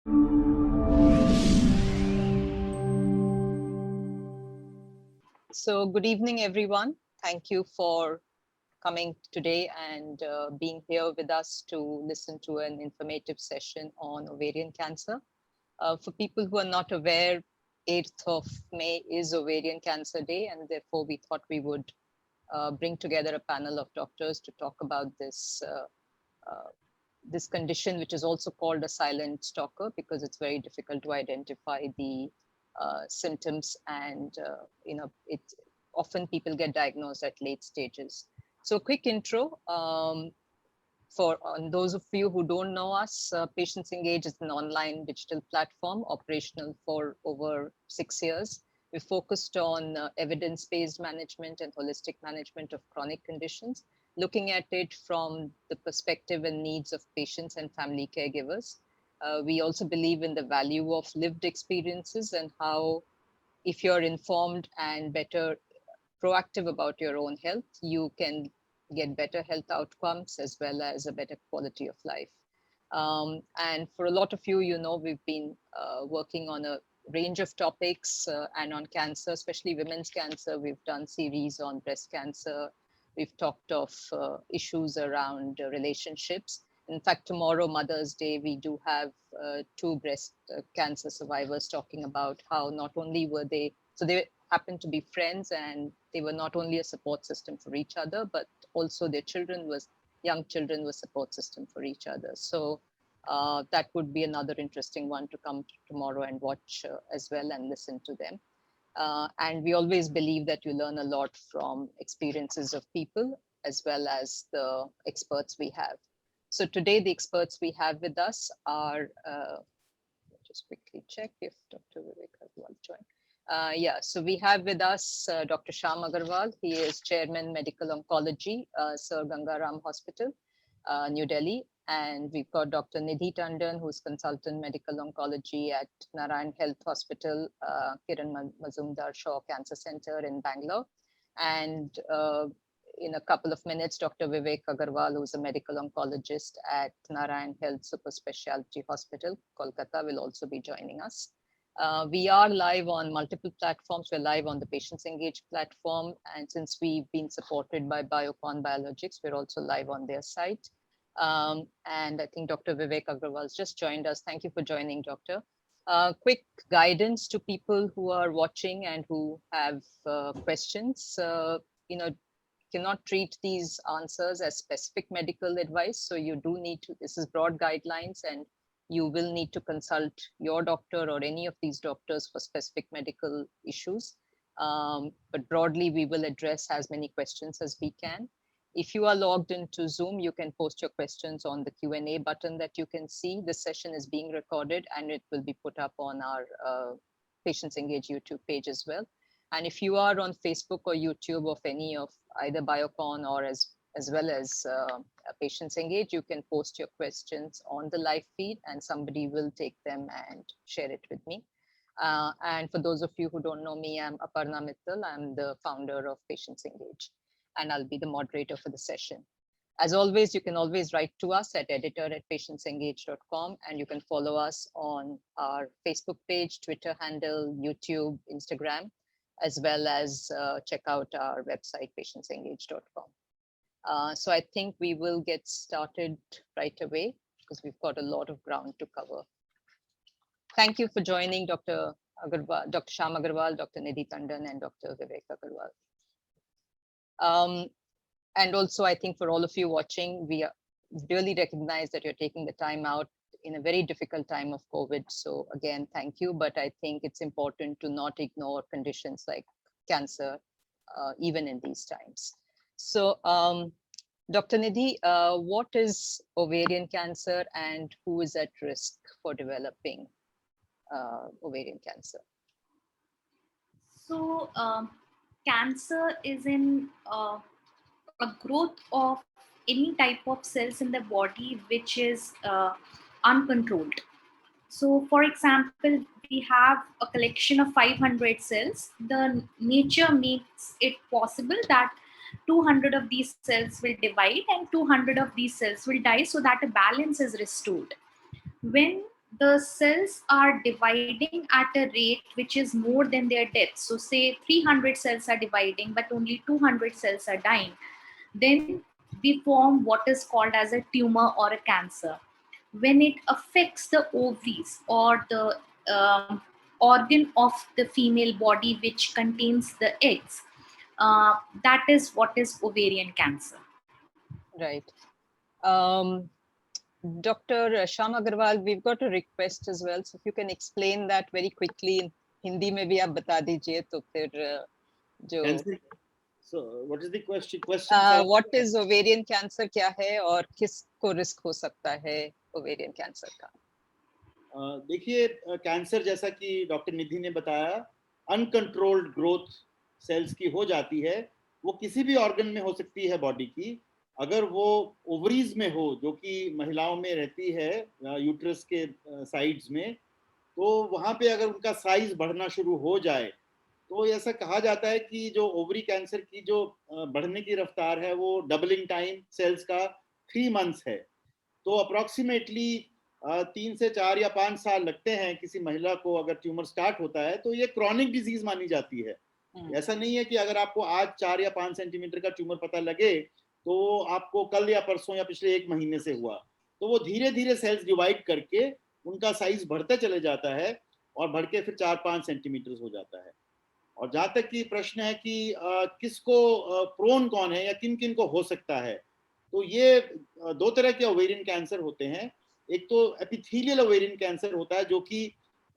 So good evening, everyone. Thank you for coming today and being here with us to listen to an informative session on ovarian cancer. For people who are not aware, 8th of May is Ovarian Cancer Day, and therefore we thought we would bring together a panel of doctors to talk about this condition, which is also called a silent stalker because it's very difficult to identify the symptoms, and it often people get diagnosed at late stages. So, quick intro. For on those of you who don't know us, Patients Engage is an online digital platform operational for over 6 years. We focused on evidence-based management and holistic management of chronic conditions, looking at it from the perspective and needs of patients and family caregivers. We also believe in the value of lived experiences and how, if you're informed and better proactive about your own health, you can get better health outcomes as well as a better quality of life. And for a lot of you, we've been working on a range of topics and on cancer, especially women's cancer. We've done series on breast cancer. We've talked of issues around relationships. In fact, tomorrow, Mother's Day, we do have two breast cancer survivors talking about how not only were they happened to be friends, and they were not only a support system for each other, but also their young children were support system for each other. So that would be another interesting one to come tomorrow and watch as well and listen to them. And we always believe that you learn a lot from experiences of people as well as the experts we have. So today the experts we have with us are, just quickly check if Dr. Vivek Agarwal joined. So we have with us Dr. Shyam Agarwal. He is Chairman Medical Oncology, Sir Gangaram Hospital, New Delhi. And we've got Dr. Nidhi Tandon, who's Consultant Medical Oncology at Narayan Health Hospital, Kiran Mazumdar Shaw Cancer Center in Bangalore. And in a couple of minutes, Dr. Vivek Agarwal, who's a medical oncologist at Narayan Health Super Specialty Hospital, Kolkata, will also be joining us. We are live on multiple platforms. We're live on the Patients Engage platform. And since we've been supported by Biocon Biologics, we're also live on their site. And I think Dr. Vivek Agarwal has just joined us. Thank you for joining, Doctor. Quick guidance to people who are watching and who have questions. Cannot treat these answers as specific medical advice. So you do need to, this is broad guidelines, and you will need to consult your doctor or any of these doctors for specific medical issues. But broadly, we will address as many questions as we can. If you are logged into Zoom, you can post your questions on the Q&A button that you can see. This session is being recorded and it will be put up on our Patients Engage YouTube page as well. And if you are on Facebook or YouTube of any of either Biocon or as well as Patients Engage, you can post your questions on the live feed and somebody will take them and share it with me. And for those of you who don't know me, I'm Aparna Mittal. I'm the founder of Patients Engage, and I'll be the moderator for the session. As always, you can always write to us at editor@patientsengage.com, and you can follow us on our Facebook page, Twitter handle, YouTube, Instagram, as well as check out our website, patientsengage.com. So I think we will get started right away because we've got a lot of ground to cover. Thank you for joining Dr. Agarwal, Dr. Shyam Agarwal, Dr. Nidhi Tandon, and Dr. Vivek Agarwal. And also, I think for all of you watching, we really recognize that you're taking the time out in a very difficult time of COVID. So again, thank you. But I think it's important to not ignore conditions like cancer, even in these times. So Dr. Nidhi, what is ovarian cancer and who is at risk for developing ovarian cancer? So cancer is in a growth of any type of cells in the body which is uncontrolled. So for example, we have a collection of 500 cells. The nature makes it possible that 200 of these cells will divide and 200 of these cells will die, so that a balance is restored. When the cells are dividing at a rate which is more than their death. So say 300 cells are dividing, but only 200 cells are dying. Then we form what is called as a tumor or a cancer. When it affects the ovaries or the organ of the female body which contains the eggs, that is what is ovarian cancer. Right. Um, Dr. Sham Agarwal, we've got a request as well. So if you can explain that very quickly in Hindi में भी आप बता दीजिए तो फिर जो Cancer. So what is the question? Question what is ovarian cancer क्या है और किसको रिस्क हो सकता है ovarian cancer का? देखिए कैंसर जैसा कि डॉक्टर निधि ने बताया अनकंट्रोल्ड ग्रोथ सेल्स की हो जाती है, वो किसी भी ऑर्गन में हो सकती है बॉडी की। अगर वो ओवरीज में हो, जो कि महिलाओं में रहती है यूट्रस के साइड्स में, तो वहां पे अगर उनका साइज बढ़ना शुरू हो जाए तो ऐसा कहा जाता है कि जो ओवरी कैंसर की जो बढ़ने की रफ्तार है वो डबलिंग टाइम सेल्स का 3 मंथ्स है। तो अप्रोक्सीमेटली 3 से 4 या 5 साल लगते हैं किसी महिला को अगर ट्यूमर स्टार्ट होता है तो ये क्रॉनिक डिजीज मानी जाती है। ऐसा नहीं है कि अगर आपको आज 4 या 5 सेंटीमीटर का ट्यूमर पता लगे तो आपको कल या परसों या पिछले 1 महीने से हुआ। तो वो धीरे धीरे सेल्स डिवाइड करके उनका साइज बढ़ते चले जाता है और बढ़ के फिर 4-5 सेंटीमीटर हो जाता है। और जहां तक कि प्रश्न है कि किसको प्रोन कौन है या किन किन को हो सकता है, तो ये 2 तरह के ओवेरियन कैंसर होते हैं। एक तो एपिथेलियल ओवेरियन कैंसर होता है जो कि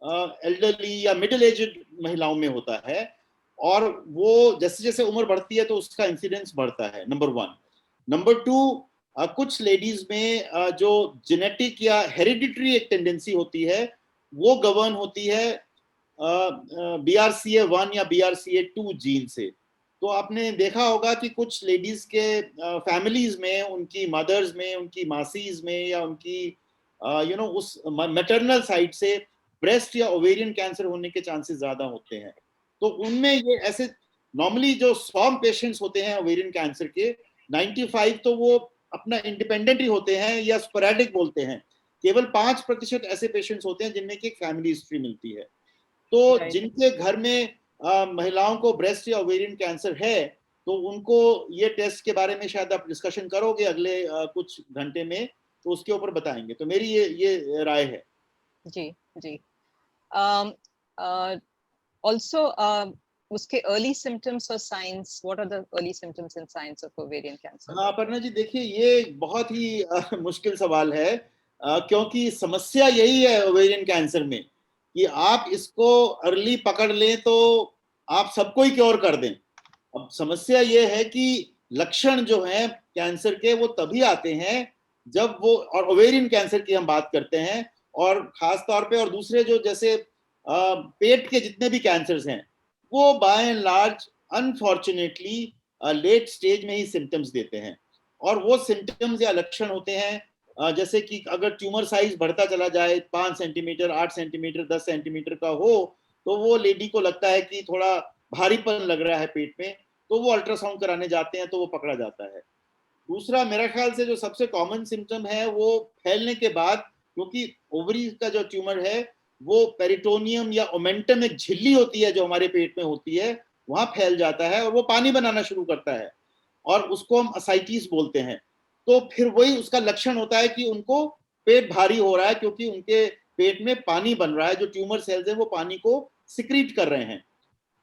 एल्डरली या मिडिल एज्ड महिलाओं में होता है, और वो जैसे जैसे उम्र बढ़ती है तो उसका इंसिडेंस बढ़ता है, नंबर 1। नंबर 2, कुछ लेडीज में जो जेनेटिक या हेरिडिटरी एक टेंडेंसी होती है वो गवर्न होती है BRCA1 या BRCA2 जीन से। तो आपने देखा होगा कि कुछ लेडीज के फैमिलीज में, उनकी मदर्स में, उनकी मासीज में या उनकी उस मैटरनल साइड से ब्रेस्ट या ओवेरियन कैंसर होने के चांसेस ज्यादा होते हैं। तो उनमें ये ऐसे नॉर्मली जो 100 पेशेंट्स होते हैं ओवेरियन कैंसर के, 95 तो वो अपना इंडिपेंडेंट ही होते हैं या स्पोरेडिक बोलते हैं। केवल 5% ऐसे पेशेंट्स होते हैं जिनमें की फैमिली हिस्ट्री मिलती है। तो जिनके घर में महिलाओं को ब्रेस्ट या ओवेरियन कैंसर है तो उनको ये टेस्ट के बारे में शायद आप डिस्कशन करोगे अगले कुछ घंटे में, तो उसके ऊपर बताएंगे। तो मेरी ये राय है। जी जी। also उसके early symptoms or signs, what are the early symptoms and signs of ovarian cancer? हाँ अपर्णा जी, देखिए ये बहुत ही मुश्किल सवाल है, क्योंकि समस्या यही है ओवेरियन कैंसर में कि आप इसको अर्ली पकड़ लें तो आप सबको ही क्योर कर दें। अब समस्या ये है कि लक्षण जो हैं कैंसर के वो तभी आते हैं जब वो, और ओवेरियन कैंसर की हम बात करते हैं, और खास तौर पे, और दूसरे जो जैसे पेट के जितने भी कैंसर्स हैं वो by and large unfortunately late stage में ही सिम्टम्स देते हैं। और वो सिम्टम्स या लक्षण होते हैं जैसे कि अगर ट्यूमर साइज बढ़ता चला जाए, 5 सेंटीमीटर, 8 सेंटीमीटर, 10 सेंटीमीटर का हो, तो वो लेडी को लगता है कि थोड़ा भारीपन लग रहा है पेट में, तो वो अल्ट्रासाउंड कराने जाते हैं तो वो पकड़ा जाता है। दूसरा मेरा ख्याल से जो सबसे कॉमन सिम्टम है वो फैलने के बाद, क्योंकि ओवरी का जो ट्यूमर है वो पेरिटोनियम या ओमेंटम एक झिल्ली होती है जो हमारे पेट में होती है, वहां फैल जाता है और वो पानी बनाना शुरू करता है और उसको हम असाइटिस बोलते हैं। तो फिर वही उसका लक्षण होता है कि उनको पेट भारी हो रहा है क्योंकि उनके पेट में पानी बन रहा है, जो ट्यूमर सेल्स हैं वो पानी को सिक्रीट कर रहे हैं।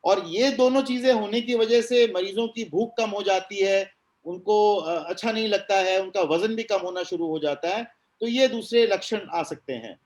और ये दोनों चीजें होने की वजह से मरीजों की भूख कम हो जाती है, उनको अच्छा नहीं लगता है, उनका वजन भी कम होना शुरू हो जाता है। तो ये दूसरे लक्षण आ सकते हैं।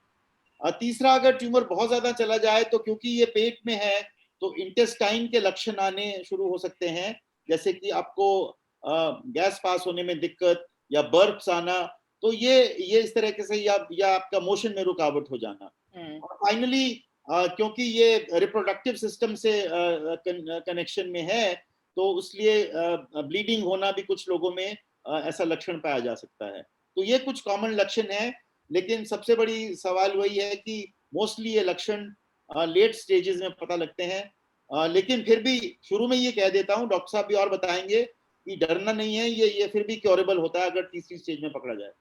तीसरा, अगर ट्यूमर बहुत ज्यादा चला जाए तो क्योंकि ये पेट में है तो इंटेस्टाइन के लक्षण आने शुरू हो सकते हैं, जैसे कि आपको गैस पास होने में दिक्कत या बर्प्स आना, तो ये इस तरह से, या आपका मोशन में रुकावट हो जाना। और फाइनली क्योंकि ये रिप्रोडक्टिव सिस्टम से कनेक्शन में है तो इसलिए ब्लीडिंग होना भी कुछ लोगों में ऐसा लक्षण पाया जा सकता है। तो ये कुछ कॉमन लक्षण है, लेकिन सबसे बड़ी सवाल वही है कि मोस्टली ये लक्षण लेट स्टेजेस में पता लगते हैं। लेकिन फिर भी शुरू में ये कह देता हूँ, डॉक्टर साहब भी और बताएंगे कि डरना नहीं है, ये फिर भी क्योरेबल होता है अगर तीसरी स्टेज में पकड़ा जाए।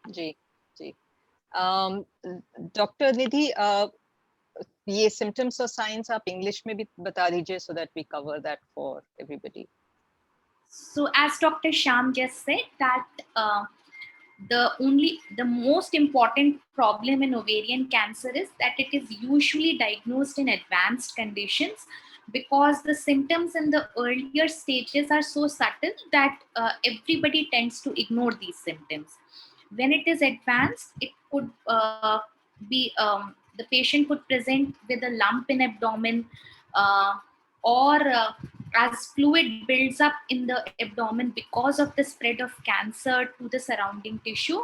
जी जी। डॉक्टर निधि, ये symptoms और signs आप इंग्लिश में भी बता दीजिए so that we cover that for everybody. So as Dr. Sham just said that the most important problem in ovarian cancer is that it is usually diagnosed in advanced conditions, because the symptoms in the earlier stages are so subtle that everybody tends to ignore these symptoms. When it is advanced, it could be the patient could present with a lump in abdomen, or as fluid builds up in the abdomen because of the spread of cancer to the surrounding tissue,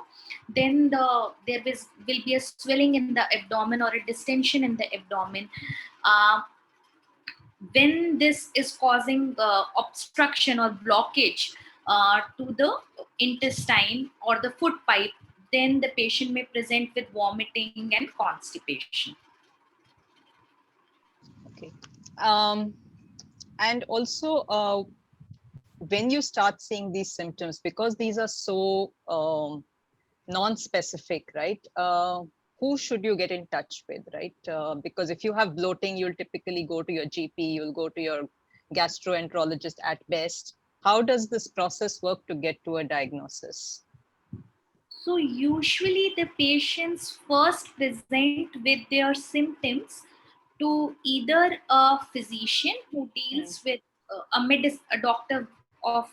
then there will be a swelling in the abdomen or a distension in the abdomen. When this is causing obstruction or blockage to the intestine or the food pipe, then the patient may present with vomiting and constipation. Okay. And also, when you start seeing these symptoms, because these are so non-specific, right? Who should you get in touch with, right? Because if you have bloating, you'll typically go to your GP, you'll go to your gastroenterologist at best. How does this process work to get to a diagnosis? So usually the patients first present with their symptoms to either a physician who deals with a doctor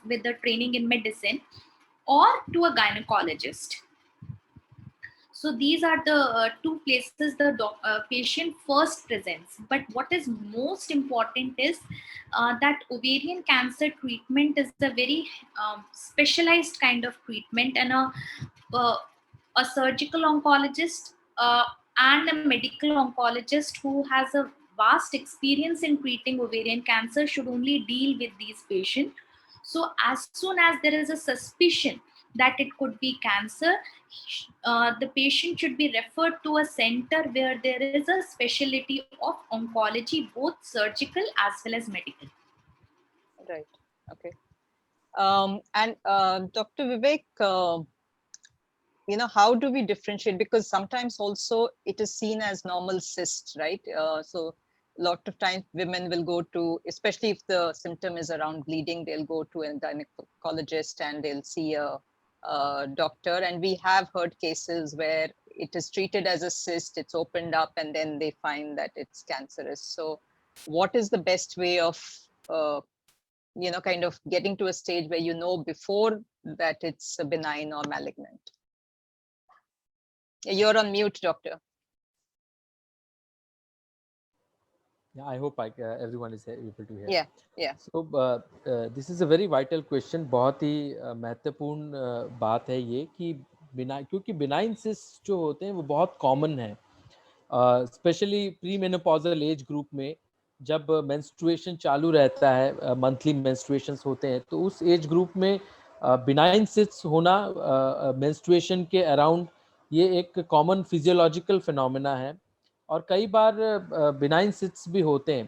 with the training in medicine, or to a gynecologist. So these are the two places the patient first presents. But what is most important is that ovarian cancer treatment is a very specialized kind of treatment, and a surgical oncologist and a medical oncologist who has a vast experience in treating ovarian cancer should only deal with these patients. So as soon as there is a suspicion that it could be cancer, the patient should be referred to a center where there is a specialty of oncology, both surgical as well as medical. Right. Okay. And Dr. Vivek, how do we differentiate? Because sometimes also it is seen as normal cyst, right? So a lot of times women will go to, especially if the symptom is around bleeding, they'll go to a gynecologist and they'll see a doctor. And we have heard cases where it is treated as a cyst, it's opened up, and then they find that it's cancerous. So what is the best way of kind of getting to a stage where before that it's benign or malignant? You're on mute, doctor. Yeah, I hope everyone is able to hear. Yeah. So this is a very vital question. बहुत ही महत्वपूर्ण बात है ये कि क्योंकि benign cysts जो होते हैं वो बहुत common है, specially pre menopausal age group में जब मेंस्ट्रुएशन चालू रहता है, मंथली मेंस्ट्रुएशंस होते हैं, तो उस एज ग्रुप में बिनाइन सिस्ट्स होना मेंस्ट्रुएशन के अराउंड ये एक कॉमन फिजियोलॉजिकल फिनोमेना है, और कई बार बिनाइन सिस्ट्स भी होते हैं.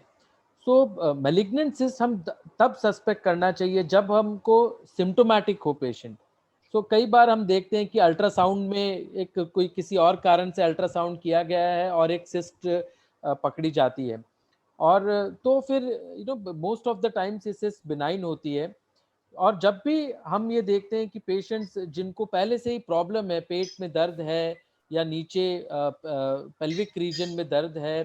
सो मैलिग्नेंट सिस्ट हम तब सस्पेक्ट करना चाहिए जब हमको सिम्टोमेटिक हो पेशेंट. सो कई बार हम देखते हैं कि अल्ट्रासाउंड में एक कोई किसी और कारण से अल्ट्रासाउंड किया गया है और एक सिस्ट पकड़ी जाती है, और तो फिर मोस्ट ऑफ द टाइम्स ये सिस्ट बिनाइन होती है. और जब भी हम ये देखते हैं कि पेशेंट्स जिनको पहले से ही प्रॉब्लम है, पेट में दर्द है या नीचे पेल्विक रीजन में दर्द है,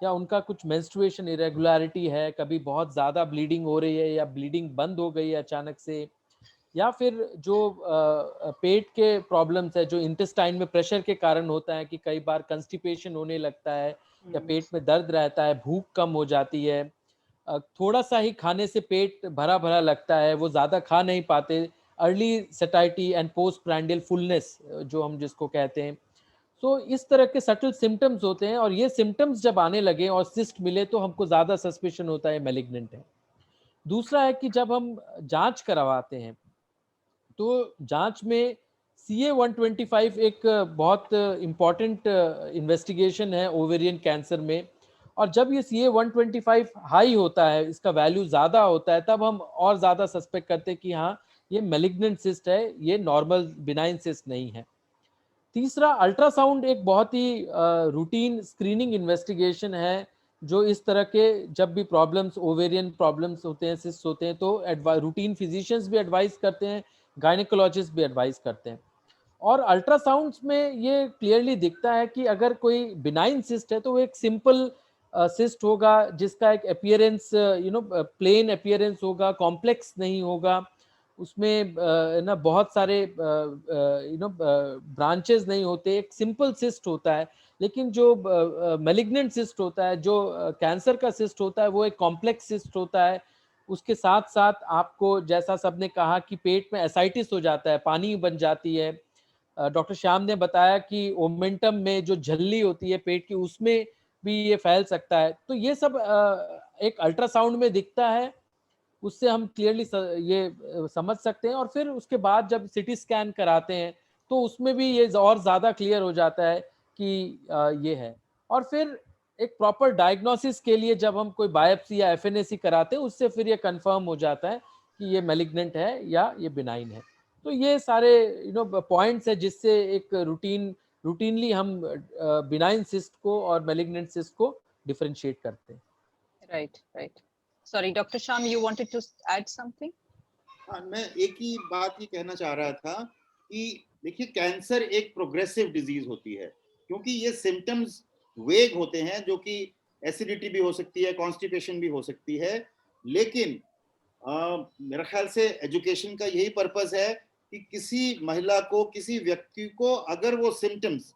या उनका कुछ मेंस्ट्रुएशन इरेगुलरिटी है, कभी बहुत ज़्यादा ब्लीडिंग हो रही है या ब्लीडिंग बंद हो गई है अचानक से, या फिर जो पेट के प्रॉब्लम्स है जो इंटेस्टाइन में प्रेशर के कारण होता है कि कई बार कंस्टिपेशन होने लगता है या पेट में दर्द रहता है, भूख कम हो जाती है, थोड़ा सा ही खाने से पेट भरा भरा लगता है, वो ज़्यादा खा नहीं पाते, early satisfaction and post prandial fullness जो हम जिसको कहते हैं. तो इस तरह के सटल सिम्टम्स होते हैं, और ये सिम्टम्स जब आने लगे और सिस्ट मिले तो हमको ज़्यादा सस्पिशन होता है मैलिग्नेंट है. दूसरा है कि जब हम जांच करवाते हैं तो जांच में CA-125 एक बहुत इम्पॉर्टेंट इन्वेस्टिगेशन है ओवेरियन कैंसर में, और जब ये CA-125 हाई होता है, इसका वैल्यू ज़्यादा होता है, तब हम और ज़्यादा सस्पेक्ट करते हैं कि हाँ ये मैलिग्नेंट सिस्ट है, ये नॉर्मल बिनाइन सिस्ट नहीं है. तीसरा, अल्ट्रासाउंड एक बहुत ही रूटीन स्क्रीनिंग इन्वेस्टिगेशन है, जो इस तरह के जब भी प्रॉब्लम्स, ओवेरियन प्रॉब्लम्स होते हैं, सिस्ट होते हैं, तो रूटीन फिजिशियंस भी एडवाइस करते हैं, गायनेकोलॉजिस्ट भी एडवाइस करते हैं। और अल्ट्रासाउंड्स में ये क्लियरली दिखता है कि अगर कोई बिनाइन सिस्ट है तो वो एक सिंपल सिस्ट होगा, जिसका एक अपीयरेंस प्लेन अपीयरेंस होगा, कॉम्प्लेक्स नहीं होगा, उसमें ना बहुत सारे ब्रांचेस नहीं होते, एक सिंपल सिस्ट होता है। लेकिन जो मैलिग्नेंट सिस्ट होता है, जो कैंसर का सिस्ट होता है, वो एक कॉम्प्लेक्स सिस्ट होता है। उसके साथ साथ आपको, जैसा सबने कहा, कि पेट में एसाइटिस हो जाता है, पानी बन जाती है। डॉक्टर श्याम ने बताया कि ओमेंटम में जो झल्ली होती है पेट की, उसमें भी ये फैल सकता है। तो ये सब एक अल्ट्रासाउंड में दिखता है, उससे हम क्लियरली ये समझ सकते हैं। और फिर उसके बाद जब सिटी स्कैन कराते हैं तो उसमें भी ये और ज़्यादा क्लियर हो जाता है कि ये है। और फिर एक प्रॉपर डायग्नोसिस के लिए जब हम कोई बायोप्सी या एफएनएसी कराते हैं, उससे फिर ये कंफर्म हो जाता है कि ये मैलिग्नेंट है या ये बिनाइन है। तो ये सारे पॉइंट्स है जिससे एक रूटीनली हम बिनाइन सिस्ट को और मैलिग्नेंट सिस्ट को डिफरेंशिएट करते हैं। Right. Sorry, Dr. Sham, you wanted to add something? हाँ, मैं एक ही बात ये कहना चाह रहा था कि देखिए, कैंसर एक प्रोग्रेसिव डिजीज होती है, क्योंकि ये सिम्टम्स वेग होते हैं, जो कि एसिडिटी भी हो सकती है, कॉन्स्टिपेशन भी हो सकती है। लेकिन मेरा ख्याल से एजुकेशन का यही पर्पस है कि किसी महिला को, किसी व्यक्ति को, अगर वो सिम्टम्स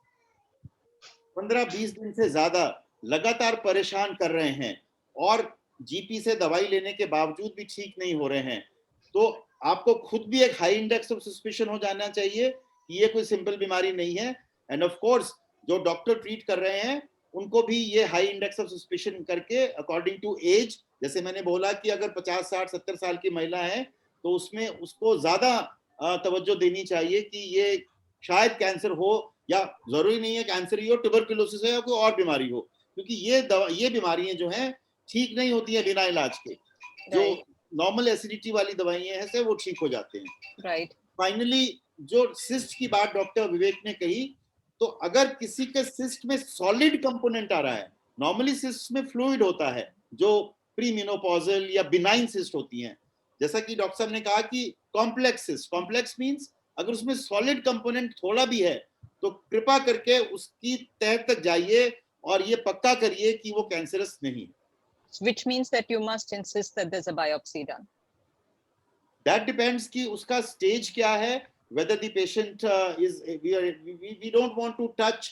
15-20 दिन से ज्यादा लगातार परेशान कर रहे हैं और जीपी से दवाई लेने के बावजूद भी ठीक नहीं हो रहे हैं, तो आपको खुद भी एक हाई इंडेक्स ऑफ सस्पिशन हो जाना चाहिए कि ये कोई सिंपल बीमारी नहीं है। एंड ऑफ कोर्स जो डॉक्टर ट्रीट कर रहे हैं उनको भी ये हाई इंडेक्स ऑफ सस्पिशन करके अकॉर्डिंग टू एज, जैसे मैंने बोला कि अगर 50, 60, 70 साल की महिला है तो उसमें उसको ज्यादा तवज्जो देनी चाहिए कि ये शायद कैंसर हो, या जरूरी नहीं है कैंसर ही हो, ट्यूबरकुलोसिस है या कोई और बीमारी हो, क्योंकि ये बीमारियां जो हैं ठीक नहीं होती है बिना इलाज के। जो नॉर्मल एसिडिटी वाली दवाइयां हैं से वो ठीक हो जाते हैं। राइट। फाइनली जो सिस्ट की बात डॉक्टर विवेक ने कही, तो अगर किसी के सिस्ट में सॉलिड कंपोनेंट आ रहा है, नॉर्मली सिस्ट में फ्लूइड होता है जो प्रीमेनोपॉजल या बिनाइन सिस्ट होती हैं, जैसा कि डॉक्टर साहब ने कहा कि कॉम्प्लेक्स सिस्ट, कॉम्प्लेक्स मींस अगर उसमें सॉलिड कंपोनेंट थोड़ा भी है तो कृपा करके उसकी तह तक जाइए और ये पक्का करिए कि वो कैंसरस नहीं। Which means that you must insist that there's a biopsy done. That depends कि उसका स्टेज क्या है, whether the patient is we don't want to touch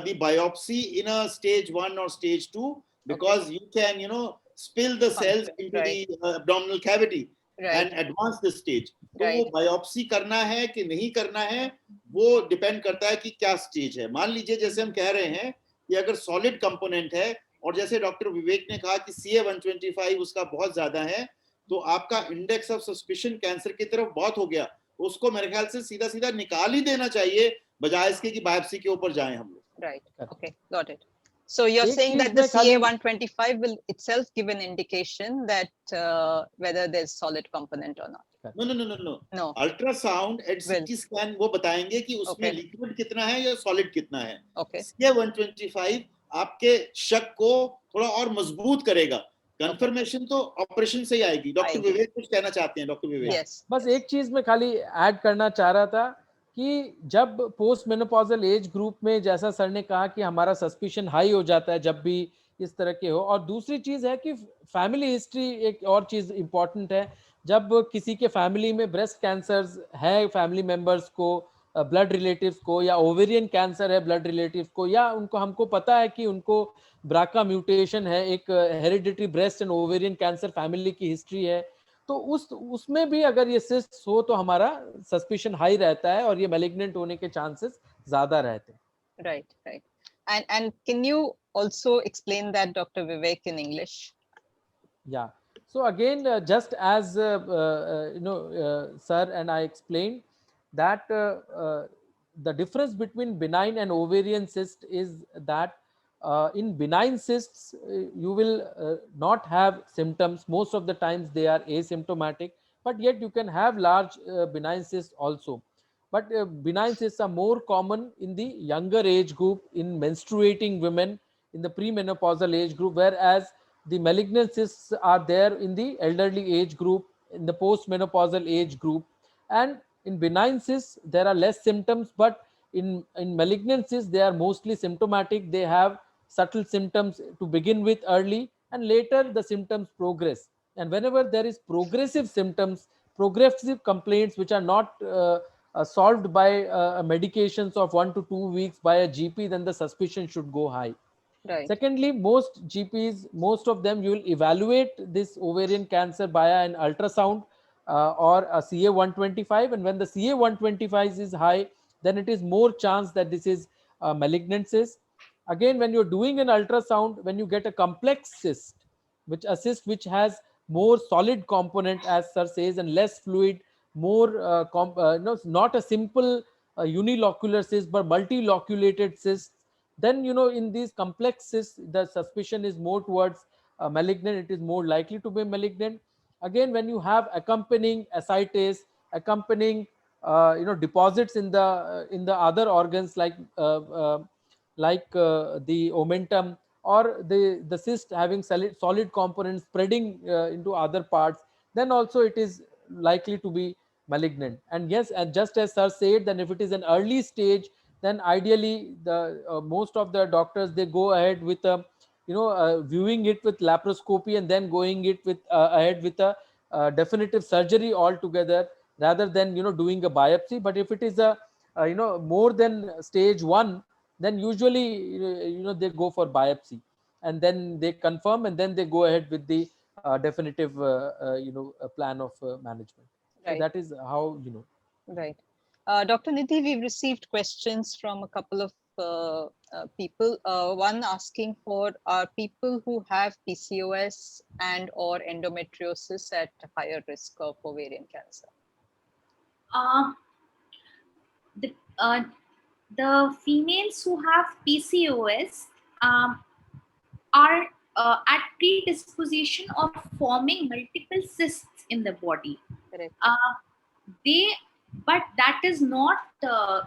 the biopsy in a stage 1 or stage 2 because you can spill the cells into the abdominal cavity and advance the stage. तो वो biopsy करना है कि नहीं करना है वो depend करता है कि क्या स्टेज है। मान लीजिए जैसे हम कह रहे हैं कि अगर सॉलिड कंपोनेंट है और जैसे डॉक्टर विवेक ने कहा कि CA-125 उसका बहुत ज्यादा है, तो आपका इंडेक्स ऑफ सस्पिशन कैंसर की तरफ बहुत हो गया, उसको मेरे ख्याल से सीधा सीधा निकाल ही देना चाहिए बजाय इसके कि बायोप्सी के ऊपर जाएं हम लोग। Right, okay, got it. So you're saying that the CA-125 will itself give an indication that whether there's solid component or not. No. Ultrasound and CT scan वो बताएंगे कि उसमें लिक्विड कितना है या सॉलिड कितना है। CA-125 आपके शक को थोड़ा और मजबूत करेगा। कंफर्मेशन तो ऑपरेशन से ही आएगी। डॉक्टर विवेक कुछ कहना चाहते हैं? डॉक्टर विवेक, बस एक चीज मैं खाली ऐड करना चाह रहा था कि जब पोस्ट मेनोपॉजल एज ग्रुप में, जैसा सर ने कहा कि हमारा सस्पिशन हाई हो जाता है जब भी इस तरह के हो, और दूसरी चीज है कि फैमिली हिस्ट्री एक और चीज इंपॉर्टेंट है। जब किसी के फैमिली में ब्रेस्ट कैंसर है, फैमिली मेंबर्स को, ब्लड रिलेटिव्स को, या ओवेरियन कैंसर है ब्लड रिलेटिव्स को, या उनको, हमको पता है कि उनको ब्राका म्यूटेशन है, एक hereditary breast and ovarian cancer family की हिस्ट्री है, तो उसमें भी अगर ये सिस्ट हो तो हमारा सस्पिशन हाई रहता है और ये मैलिग्नेंट होने के चांसेस ज्यादा रहते हैं। Right. And can you also explain that, Dr. Vivek, in English? Yeah. So again, just as sir and I explained that the difference between benign and ovarian cyst is that in benign cysts you will not have symptoms. Most of the times they are asymptomatic, but yet you can have large benign cysts also. but benign cysts are more common in the younger age group, in menstruating women, in the premenopausal age group, whereas the malignant cysts are there in the elderly age group, in the postmenopausal age group. And in benign cysts there are less symptoms, but in malignant cysts they are mostly symptomatic. They have subtle symptoms to begin with early, and later the symptoms progress. And whenever there is progressive symptoms, progressive complaints which are not solved by medications of 1 to 2 weeks by a GP, then the suspicion should go high. Right. Secondly, most GPs, most of them, you will evaluate this ovarian cancer via an ultrasound or a CA-125, and when the CA-125 is high, then it is more chance that this is malignant cyst. Again, when you're doing an ultrasound, when you get a complex cyst, which has more solid component, as sir says, and less fluid, more not a simple unilocular cyst but multiloculated cyst, then in these complex cysts the suspicion is more towards malignant. It is more likely to be malignant. Again, when you have accompanying ascites, accompanying deposits in the other organs, like the omentum, or the cyst having solid components spreading into other parts, then also it is likely to be malignant. And yes, and just as sir said, then if it is an early stage, then ideally the most of the doctors, they go ahead with viewing it with laparoscopy, and then going it with ahead with a definitive surgery altogether, rather than doing a biopsy. But if it is a more than stage 1, then usually they go for biopsy, and then they confirm, and then they go ahead with the definitive plan of management. So Right. that is how Right. Dr. Nidhi, we've received questions from a couple of people. One asking for, are people who have PCOS and or endometriosis at higher risk of ovarian cancer? The females who have PCOS are at predisposition of forming multiple cysts in the body. Correct. But that is not a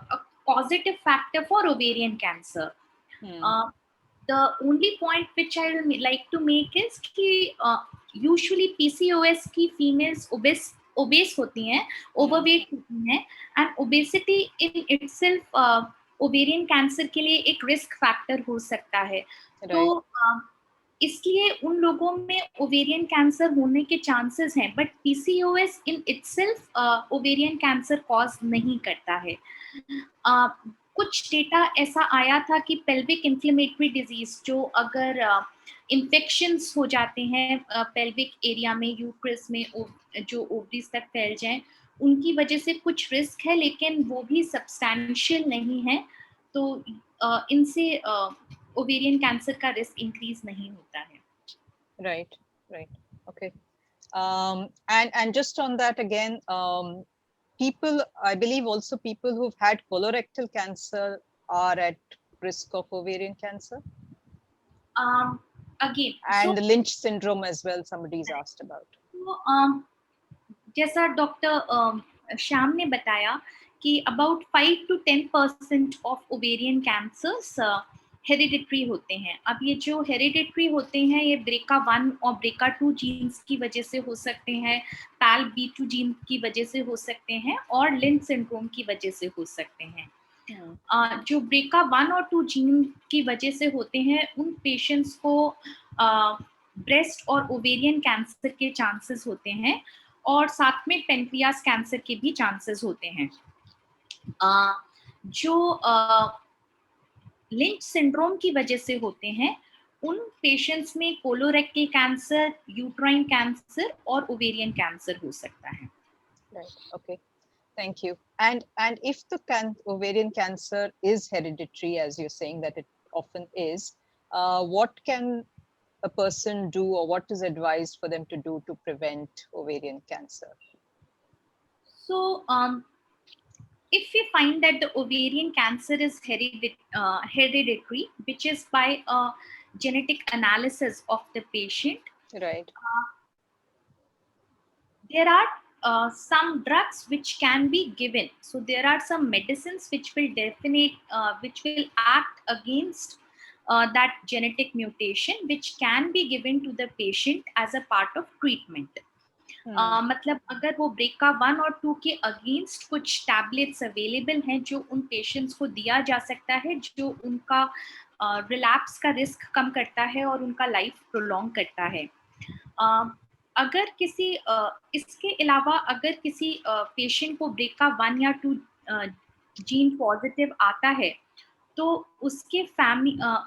positive factor for ovarian cancer. The only point which I will like to make is कि usually PCOS की females obese होती हैं, overweight होती हैं, and obesity in itself ovarian cancer के लिए एक risk factor हो सकता है. तो इसलिए उन लोगों में ओवेरियन कैंसर होने के चांसेस हैं, but PCOS in itself ovarian cancer cause नहीं करता है. कुछ डेटा ऐसा आया था कि पेल्विक इन्फ्लेमेटरी डिजीज, जो अगर इन्फेक्शंस हो जाते हैं पेल्विक एरिया में, यूट्रस में, जो ओवरीज तक फैल जाएं, उनकी वजह से कुछ रिस्क है, लेकिन वो भी सब्सटैंशियल नहीं है. तो इनसे ovarian cancer का risk increase नहीं होता है. Right. Okay. And just on that again, people, I believe also people who've had colorectal cancer are at risk of ovarian cancer. Again. And the Lynch syndrome as well, somebody's asked about. So, जैसा doctor Shyam ने बताया कि about 5 to 10% of ovarian cancers hereditary होते हैं. अब ये जो hereditary होते हैं, ये BRCA1 और BRCA2 जीन्स की वजह से हो सकते हैं, PALB2 जीन की वजह से हो सकते हैं, और लिंच सिंड्रोम की वजह से हो सकते हैं. जो BRCA1 और 2 जीन की वजह से होते हैं, उन पेशेंट्स को ब्रेस्ट और ओवेरियन कैंसर के चांसेस होते हैं, और साथ में पेनक्रियास कैंसर के भी चांसेस होते हैं. जो लिंच सिंड्रोम की वजह से होते हैं, उन पेशेंट्स में कोलोरेक्टल कैंसर, यूट्राइन कैंसर और ओवेरियन कैंसर हो सकता है. Right. Okay. Thank you. And if the ovarian cancer is hereditary, as you're saying that it often is, what can a person do, or what is advised for them to do to prevent ovarian cancer? So, if we find that the ovarian cancer is hereditary, which is by a genetic analysis of the patient, right, there are some drugs which can be given. So there are some medicines which will which will act against that genetic mutation, which can be given to the patient as a part of treatment. मतलब अगर वो ब्रेका 1 और 2 के against कुछ tablets available हैं जो उन patients को दिया जा सकता है, जो उनका रिलैप्स का रिस्क कम करता है और उनका लाइफ प्रोलॉन्ग करता है. अगर किसी इसके अलावा अगर किसी पेशेंट को ब्रेका 1 या 2 जीन पॉजिटिव आता है, तो उसके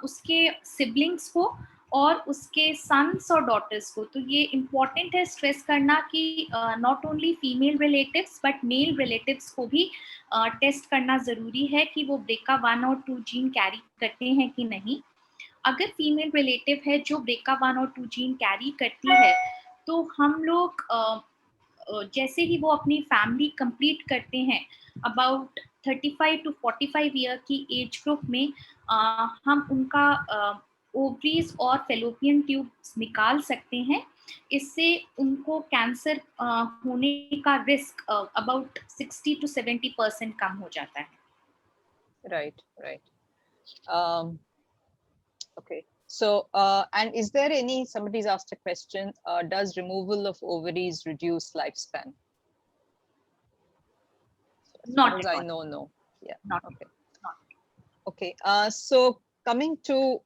उसके सिबलिंग्स को और उसके सन्स और डॉटर्स को, तो ये इम्पॉर्टेंट है स्ट्रेस करना कि not only female relatives but male relatives को भी टेस्ट करना ज़रूरी है कि वो ब्रेका 1 और 2 जीन कैरी करते हैं कि नहीं. अगर फीमेल रिलेटिव है जो ब्रेका 1 और 2 जीन कैरी करती है, तो हम लोग जैसे ही वो अपनी फैमिली कंप्लीट करते हैं, अबाउट 35 to 45 ईयर की एज ग्रुप में, हम उनका ओवरीज और फेलोपियन ट्यूब्स निकाल सकते हैं. इससे उनको कैंसर होने का रिस्क अबाउट 60 to 70% कम हो जाता है. Right. Okay. So, and is there any, somebody's asked a question, does removal of ovaries reduce lifespan? As Not far as at I all. know, no. Yeah. Not Okay. not. Okay. So coming to,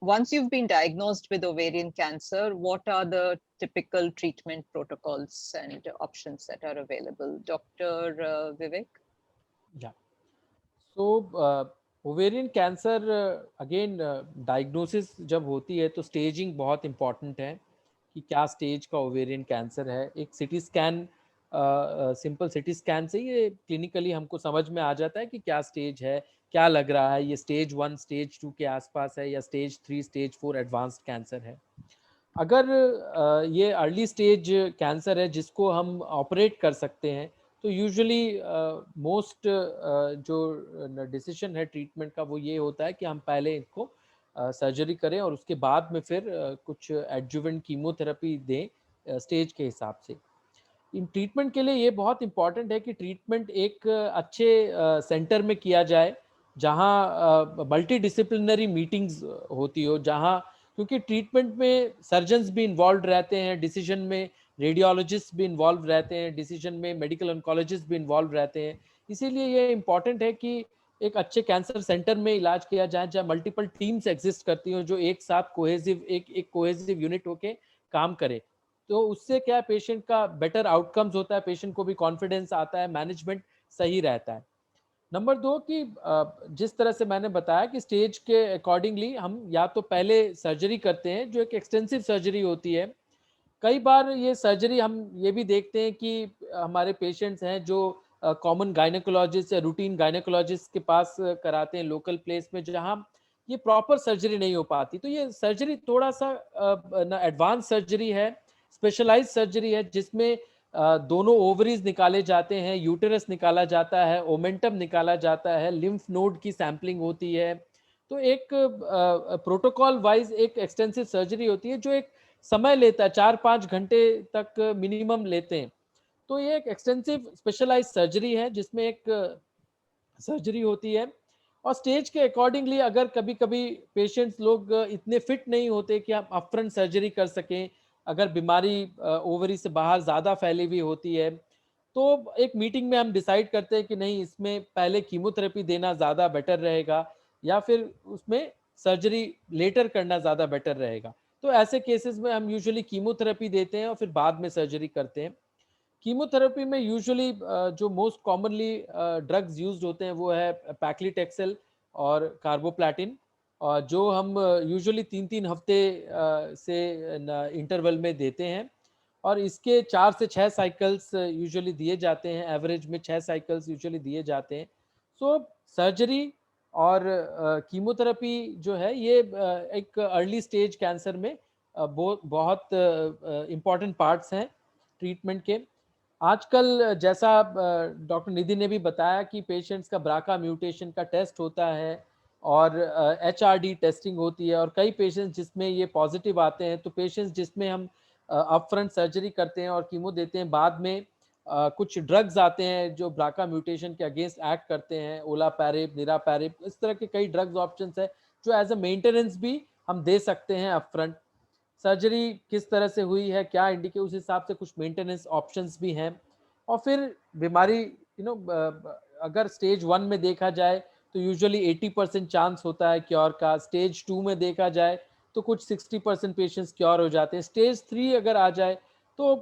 once you've been diagnosed with ovarian cancer, what are the typical treatment protocols and options that are available? Dr. Vivek? Yeah. So ovarian cancer again diagnosis जब होती है तो staging बहुत important है कि क्या stage का ovarian cancer है. एक CT scan, simple CT scan से ये क्लिनिकली हमको समझ में आ जाता है कि क्या स्टेज है, क्या लग रहा है, ये स्टेज 1 स्टेज 2 के आसपास है या स्टेज 3 स्टेज 4 एडवांस्ड कैंसर है. अगर ये अर्ली स्टेज कैंसर है जिसको हम ऑपरेट कर सकते हैं, तो यूजुअली मोस्ट जो डिसीजन है ट्रीटमेंट का वो ये होता है कि हम पहले इनको सर्जरी करें और उसके बाद में फिर कुछ एडजुवेंट कीमोथेरेपी दें स्टेज के हिसाब से. इन ट्रीटमेंट के लिए ये बहुत इंपॉर्टेंट है कि ट्रीटमेंट एक अच्छे सेंटर में किया जाए जहाँ मल्टी डिसिप्लिनरी मीटिंग्स होती हो, जहाँ, क्योंकि ट्रीटमेंट में सर्जन्स भी इन्वॉल्व रहते हैं, डिसीजन में रेडियोलॉजिस्ट भी इन्वॉल्व रहते हैं, डिसीजन में मेडिकल ऑन्कोलॉजिस्ट भी इन्वॉल्व रहते हैं. इसीलिए ये इम्पॉर्टेंट है कि एक अच्छे कैंसर सेंटर में इलाज किया जाए जहाँ मल्टीपल टीम्स एग्जिस्ट करती हो जो एक साथ कोहेसिव एक कोहेसिव यूनिट होके काम करे. तो उससे क्या है, पेशेंट का बेटर आउटकम्स होता है, पेशेंट को भी कॉन्फिडेंस आता है, मैनेजमेंट सही रहता है. नंबर 2 कि जिस तरह से मैंने बताया कि स्टेज के अकॉर्डिंगली हम या तो पहले सर्जरी करते हैं जो एक एक्सटेंसिव सर्जरी होती है. कई बार ये सर्जरी हम ये भी देखते हैं कि हमारे पेशेंट्स हैं जो कॉमन गायनेकोलॉजिस्ट या रूटीन गायनेकोलॉजिस्ट के पास कराते हैं लोकल प्लेस में, जहाँ ये प्रॉपर सर्जरी नहीं हो पाती. तो ये सर्जरी थोड़ा सा एडवांस सर्जरी है, स्पेशलाइज सर्जरी है, जिसमें दोनों ओवरीज निकाले जाते हैं, यूटेरस निकाला जाता है, ओमेंटम निकाला जाता है, लिम्फ नोड की सैम्पलिंग होती है. तो एक प्रोटोकॉल वाइज एक एक्सटेंसिव सर्जरी होती है जो एक समय लेता है, 4-5 घंटे तक मिनिमम लेते हैं. तो ये एक एक्सटेंसिव स्पेशलाइज सर्जरी है जिसमें एक सर्जरी होती है. और स्टेज के अकॉर्डिंगली अगर कभी कभी पेशेंट्स लोग इतने फिट नहीं होते कि हम अपफ्रंट सर्जरी कर सकें, अगर बीमारी ओवरी से बाहर ज़्यादा फैली हुई होती है, तो एक मीटिंग में हम डिसाइड करते हैं कि नहीं, इसमें पहले कीमोथेरेपी देना ज़्यादा बेटर रहेगा या फिर उसमें सर्जरी लेटर करना ज़्यादा बेटर रहेगा. तो ऐसे केसेस में हम यूजुअली कीमोथेरेपी देते हैं और फिर बाद में सर्जरी करते हैं. कीमोथेरेपी में यूजुअली जो मोस्ट कॉमनली ड्रग्स यूज्ड होते हैं वो है पैक्लिटेक्सेल और कार्बोप्लाटिन, और जो हम यूजुअली 3-3 हफ्ते से इंटरवल में देते हैं. और इसके 4 से 6 साइकिल्स यूजुअली दिए जाते हैं, एवरेज में 6 साइकिल्स यूजुअली दिए जाते हैं. सो सर्जरी और कीमोथेरेपी जो है ये एक अर्ली स्टेज कैंसर में बहुत इम्पॉर्टेंट पार्ट्स हैं ट्रीटमेंट के. आजकल जैसा डॉक्टर निधि ने भी बताया कि पेशेंट्स का ब्राका म्यूटेशन का टेस्ट होता है और HRD टेस्टिंग होती है, और कई पेशेंट्स जिसमें ये पॉजिटिव आते हैं, तो पेशेंट्स जिसमें हम अपफ्रंट सर्जरी करते हैं और कीमो देते हैं, बाद में कुछ ड्रग्स आते हैं जो ब्राका म्यूटेशन के अगेंस्ट एक्ट करते हैं, ओलापैरिब, निरापैरिब, इस तरह के कई ड्रग्स ऑप्शंस है जो एज अ मेंटेनेंस भी हम दे सकते हैं अपफ्रंट। सर्जरी किस तरह से हुई है, क्या इंडिके, उस हिसाब से कुछ मेंटेनेंस ऑप्शंस भी हैं। और फिर बीमारी अगर स्टेज 1 में देखा जाए तो यूजुअली 80% चांस होता है क्योर का, स्टेज 2 में देखा जाए तो कुछ 60% पेशेंट्स क्योर हो जाते हैं, स्टेज 3 अगर आ जाए तो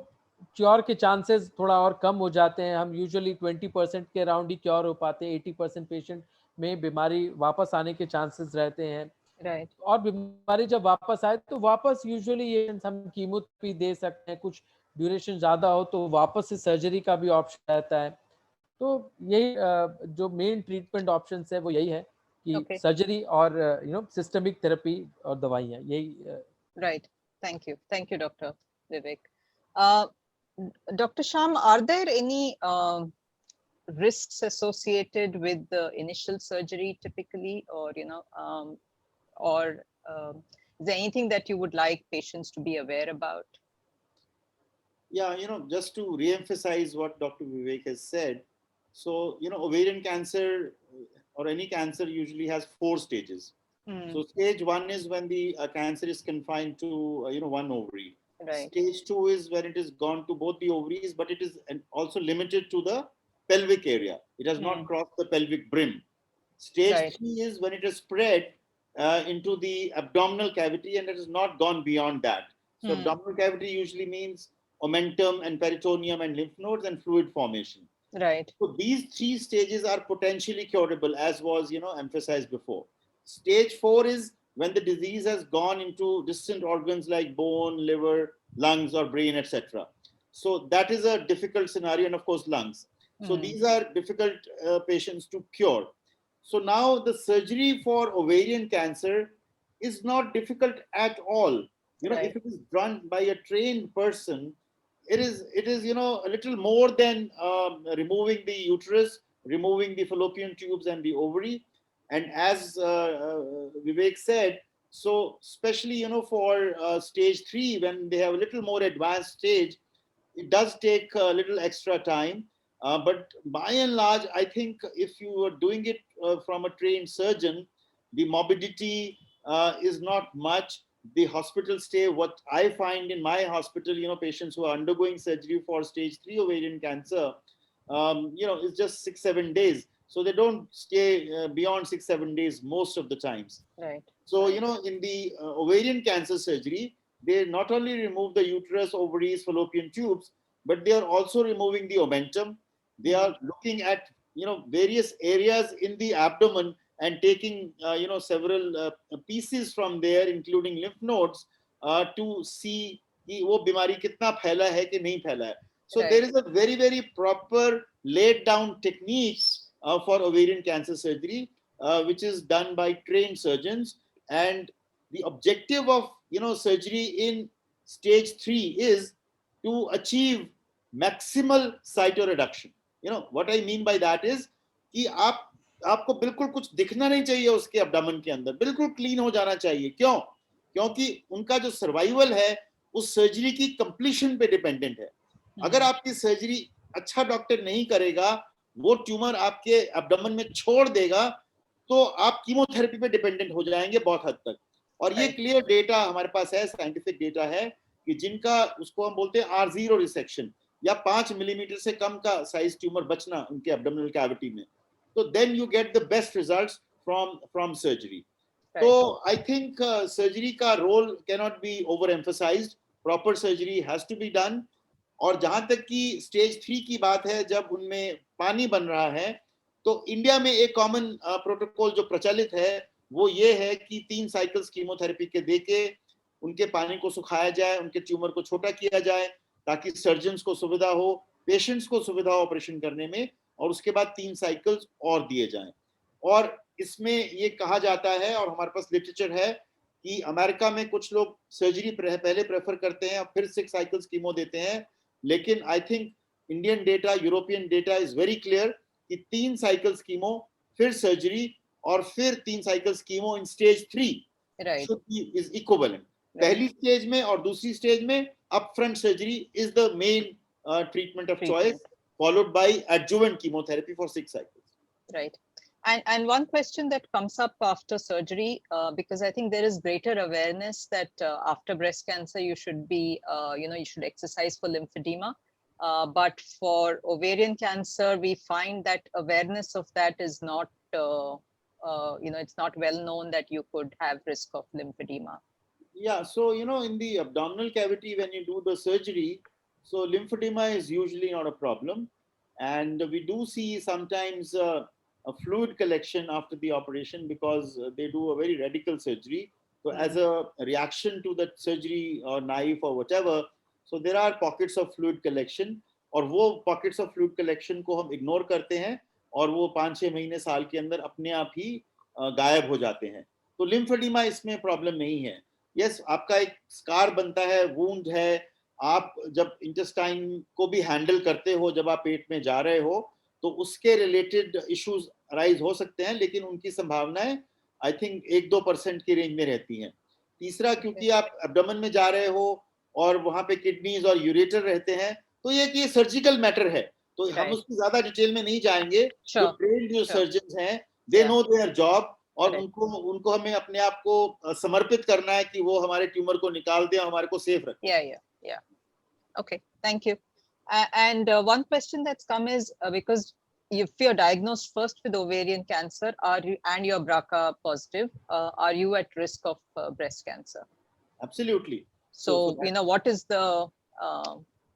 क्योर के चांसेस थोड़ा और कम हो जाते हैं। हम यूजुअली 20% के अराउंड ही क्योर हो पाते हैं, 80% पेशेंट में बीमारी वापस आने के चांसेस रहते हैं। राइट। और बीमारी जब वापस आए तो वापस यूजुअली ये हम कीमोथेरेपी दे सकते हैं, कुछ ड्यूरेशन ज़्यादा हो तो वापस से सर्जरी का भी ऑप्शन रहता है। तो यही जो मेन ट्रीटमेंट ऑप्शंस है वो यही है कि Okay. सर्जरी और सिस्टमिक थेरेपी और दवाइयाँ, यही Right. Thank you, Dr. Vivek. Dr. Sham, are there any risks associated with the initial surgery typically, or is there anything that you would like patients to be aware about? Yeah, just to re-emphasize what Dr. Vivek has said, so, ovarian cancer or any cancer usually has 4 stages. So stage 1 is when the cancer is confined to, one ovary. Right. Stage 2 is when it is gone to both the ovaries, but it is also limited to the pelvic area. It has not crossed the pelvic brim. Stage Right. 3 is when it is spread into the abdominal cavity and it has not gone beyond that. So abdominal cavity usually means omentum and peritoneum and lymph nodes and fluid formation. Right. So these 3 stages are potentially curable, as was emphasized before. Stage 4 is when the disease has gone into distant organs like bone, liver, lungs, or brain, etc. So that is a difficult scenario, and of course lungs. So these are difficult patients to cure. So now the surgery for ovarian cancer is not difficult at all. Right. If it is done by a trained person, it is a little more than removing the uterus, removing the fallopian tubes and the ovary. And as Vivek said, so especially for stage 3, when they have a little more advanced stage, it does take a little extra time. But by and large, I think if you are doing it from a trained surgeon, the morbidity is not much. The hospital stay, what I find in my hospital, patients who are undergoing surgery for stage 3 ovarian cancer, it's just 6-7 days. So they don't stay beyond 6-7 days most of the times. Right. So, in the ovarian cancer surgery, they not only remove the uterus, ovaries, fallopian tubes, but they are also removing the omentum. They are looking at, various areas in the abdomen and taking, several pieces from there, including lymph nodes, to see कि वो बीमारी कितना फैला है कि नहीं फैला है. So there is a very, very proper laid down techniques for ovarian cancer surgery, which is done by trained surgeons. And the objective of surgery in stage 3 is to achieve maximal cytoreduction. What I mean by that is कि आपको बिल्कुल कुछ दिखना नहीं चाहिए उसके abdomen के अंदर, बिल्कुल क्लीन हो जाना चाहिए. क्यों? क्योंकि उनका जो सर्वाइवल है उस सर्जरी की कंप्लीशन पे डिपेंडेंट है. अगर आपकी सर्जरी अच्छा डॉक्टर नहीं करेगा, वो ट्यूमर आपके एब्डोमेन में छोड़ देगा, तो आप कीमोथेरेपी पे डिपेंडेंट हो जाएंगे बहुत हद तक. और ये क्लियर डेटा हमारे पास है, साइंटिफिक डेटा है कि जिनका, उसको हम बोलते हैं R0 रिसेक्शन, या 5 मिलीमीटर से कम का साइज ट्यूमर बचना उनके एब्डोमिनल कैविटी में, तो then you get the best results from surgery. तो आई थिंक सर्जरी का role cannot be over emphasised. Proper surgery has to be done. और जहां तक कि स्टेज 3 की बात है, जब उनमें पानी बन रहा है, तो इंडिया में एक कॉमन प्रोटोकॉल जो प्रचलित है वो ये है कि 3 साइकिल्स कीमोथेरेपी के देके उनके पानी को सुखाया जाए, उनके ट्यूमर को छोटा किया जाए, ताकि सर्जन्स को सुविधा हो, पेशेंट्स को सुविधा हो ऑपरेशन करने में, और उसके बाद 3 साइकिल्स और दिए जाएं. और इसमें ये कहा जाता है, और हमारे पास लिटरेचर है, कि अमेरिका में कुछ लोग सर्जरी पहले प्रेफर करते हैं और फिर 6 साइकिल्स कीमो देते हैं. लेकिन I think Indian data, European data is very clear कि 3 साइकिल्स कीमो, फिर सर्जरी, और फिर 3 cycles chemo in stage 3 is equivalent. पहली स्टेज में और दूसरी स्टेज में upfront surgery is the main treatment of choice, Treatment. followed by adjuvant chemotherapy for 6 cycles. Right. And one question that comes up after surgery, because I think there is greater awareness that after breast cancer, you should be, you should exercise for lymphedema. But for ovarian cancer, we find that awareness of that is not, it's not well known that you could have risk of lymphedema. Yeah, so in the abdominal cavity, when you do the surgery, so lymphedema is usually not a problem, and we do see sometimes a fluid collection after the operation because they do a very radical surgery. So as a reaction to that surgery or knife or whatever, so there are pockets of fluid collection, और वो pockets of fluid collection को हम ignore करते हैं और वो 5-6 महीने साल के अंदर अपने आप ही गायब हो जाते हैं. तो लिम्फेडिमा इसमें प्रॉब्लम नहीं है. यस, आपका एक स्कार बनता है, वूंड है, आप जब इंटेस्टाइन को भी हैंडल करते हो, जब आप पेट में जा रहे हो, तो उसके रिलेटेड इश्यूज अराइज हो सकते हैं, लेकिन उनकी संभावनाएं आई थिंक 1-2% की रेंज में रहती हैं. तीसरा, क्योंकि आप एब्डोमेन में जा रहे हो और वहां पे किडनीज और यूरेटर रहते हैं, तो ये सर्जिकल मैटर है, तो हम उसकी ज्यादा डिटेल में नहीं जाएंगे. जो ट्रेन्ड जो सर्जन्स हैं, दे नो देयर जॉब, और उनको हमें अपने आप को समर्पित करना है कि वो हमारे ट्यूमर को निकाल दें और हमारे को सेफ रखें. Yeah. Okay, thank you. And one question that's come is because if you're diagnosed first with ovarian cancer, and you're BRCA positive, are you at risk of breast cancer? Absolutely. So what is the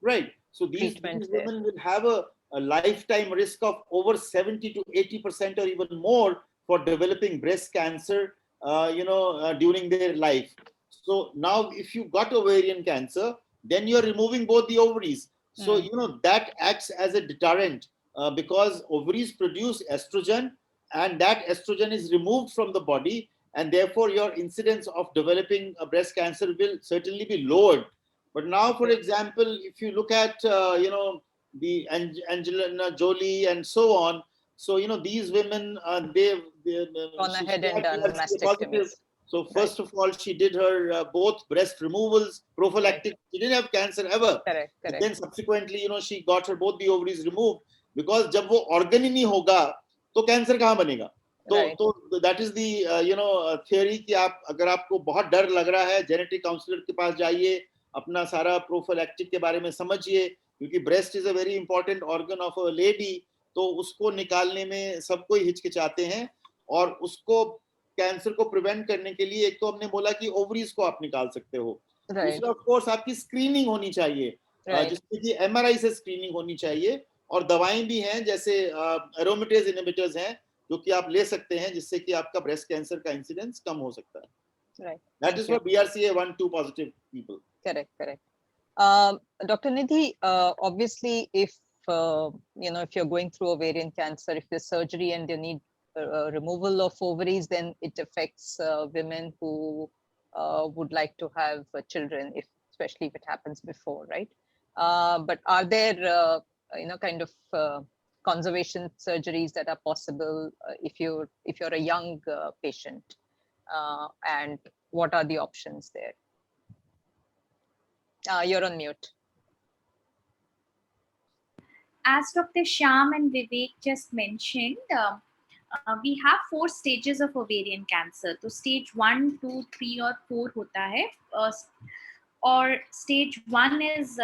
right? So these women will have a lifetime risk of over 70 to 80% or even more for developing breast cancer, during their life. So now, if you got ovarian cancer, then you're removing both the ovaries. So, that acts as a deterrent because ovaries produce estrogen, and that estrogen is removed from the body, and therefore your incidence of developing a breast cancer will certainly be lowered. But now, for example, if you look at, the Angelina Jolie and so on, so, these women, they've gone ahead and done mastectomies. So first of all, she did her both breast removals, prophylactic. She didn't have cancer ever. Correct. Then subsequently, she got her both the ovaries removed, because जब वो organ ही नहीं होगा, तो cancer कहाँ बनेगा? तो that is the theory कि अगर आपको बहुत डर लग रहा है, genetic counselor के पास जाइए, अपना सारा prophylactic के बारे में समझिए, क्योंकि breast is a very important organ of a lady. तो उसको निकालने में सब कोई हिचकिचाते हैं, और उसको कैंसर को प्रिवेंट करने के लिए एक तो हमने बोला कि ओवरीज को आप निकाल सकते हो. दूसरा, ऑफ कोर्स, आपकी स्क्रीनिंग होनी चाहिए, जिसमें कि एमआरआई से स्क्रीनिंग होनी चाहिए, और दवाएं भी हैं, जैसे एरोमेटेज इनहिबिटर्स हैं, जो कि आप ले सकते हैं, जिससे कि आपका ब्रेस्ट कैंसर का इंसिडेंस कम हो सकता है. That is for BRCA1-2 positive people. Correct. Dr. Nidhi, obviously, if you're going through ovarian cancer, if there's surgery and you need removal of ovaries, then it affects women who would like to have children, especially if it happens before, right? But are there kind of conservation surgeries that are possible if you're a young patient, and what are the options there? You're on mute. As Dr. Shyam and Vivek just mentioned, we have 4 stages of ovarian cancer. So stage 1, 2, 3 और 4 होता है. और stage 1 is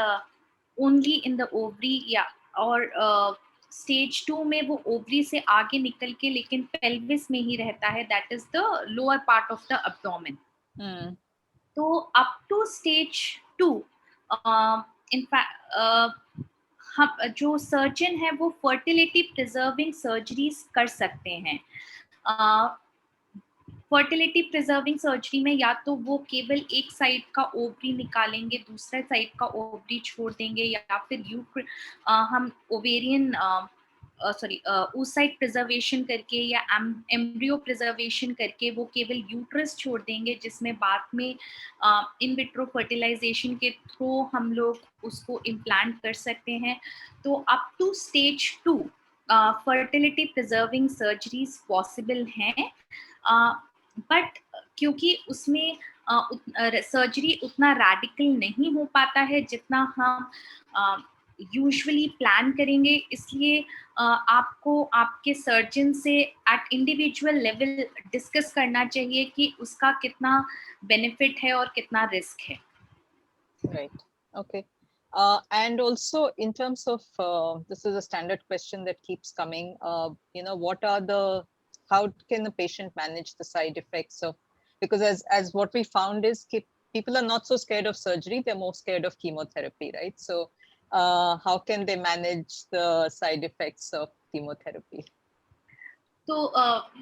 only in the ovary, और stage 2 में वो ovary से आगे निकल के लेकिन pelvis में ही रहता है. That is the lower part of the abdomen. तो up to stage 2, in fact, जो सर्जन है वो फर्टिलिटी प्रिजर्विंग सर्जरीज कर सकते हैं. फर्टिलिटी प्रिजर्विंग सर्जरी में या तो वो केवल एक साइड का ओवरी निकालेंगे, दूसरे साइड का ओवरी छोड़ देंगे, या फिर हम ओवेरियन oocyte प्रिजर्वेशन करके या एम्ब्रियो प्रिजर्वेशन करके वो केवल यूट्रस छोड़ देंगे, जिसमें बाद में इन विट्रो फर्टिलाइजेशन के थ्रू हम लोग उसको इम्प्लांट कर सकते हैं. तो up to stage 2 fertility preserving surgeries possible हैं, बट क्योंकि उसमें सर्जरी उतना रैडिकल नहीं हो पाता है जितना हम यूजुअली प्लान करेंगे, इसलिए आपको आपके सर्जन से एट इंडिविजुअल लेवल डिस्कस करना चाहिए कि उसका कितना बेनिफिट है और कितना रिस्क है. Right. Okay. And also in terms of, this is a standard question that keeps coming, how can the patient manage the side effects of, because as what we found is people are not so scared of surgery, they're more scared of chemotherapy, right? So how can they manage the side effects of chemotherapy? तो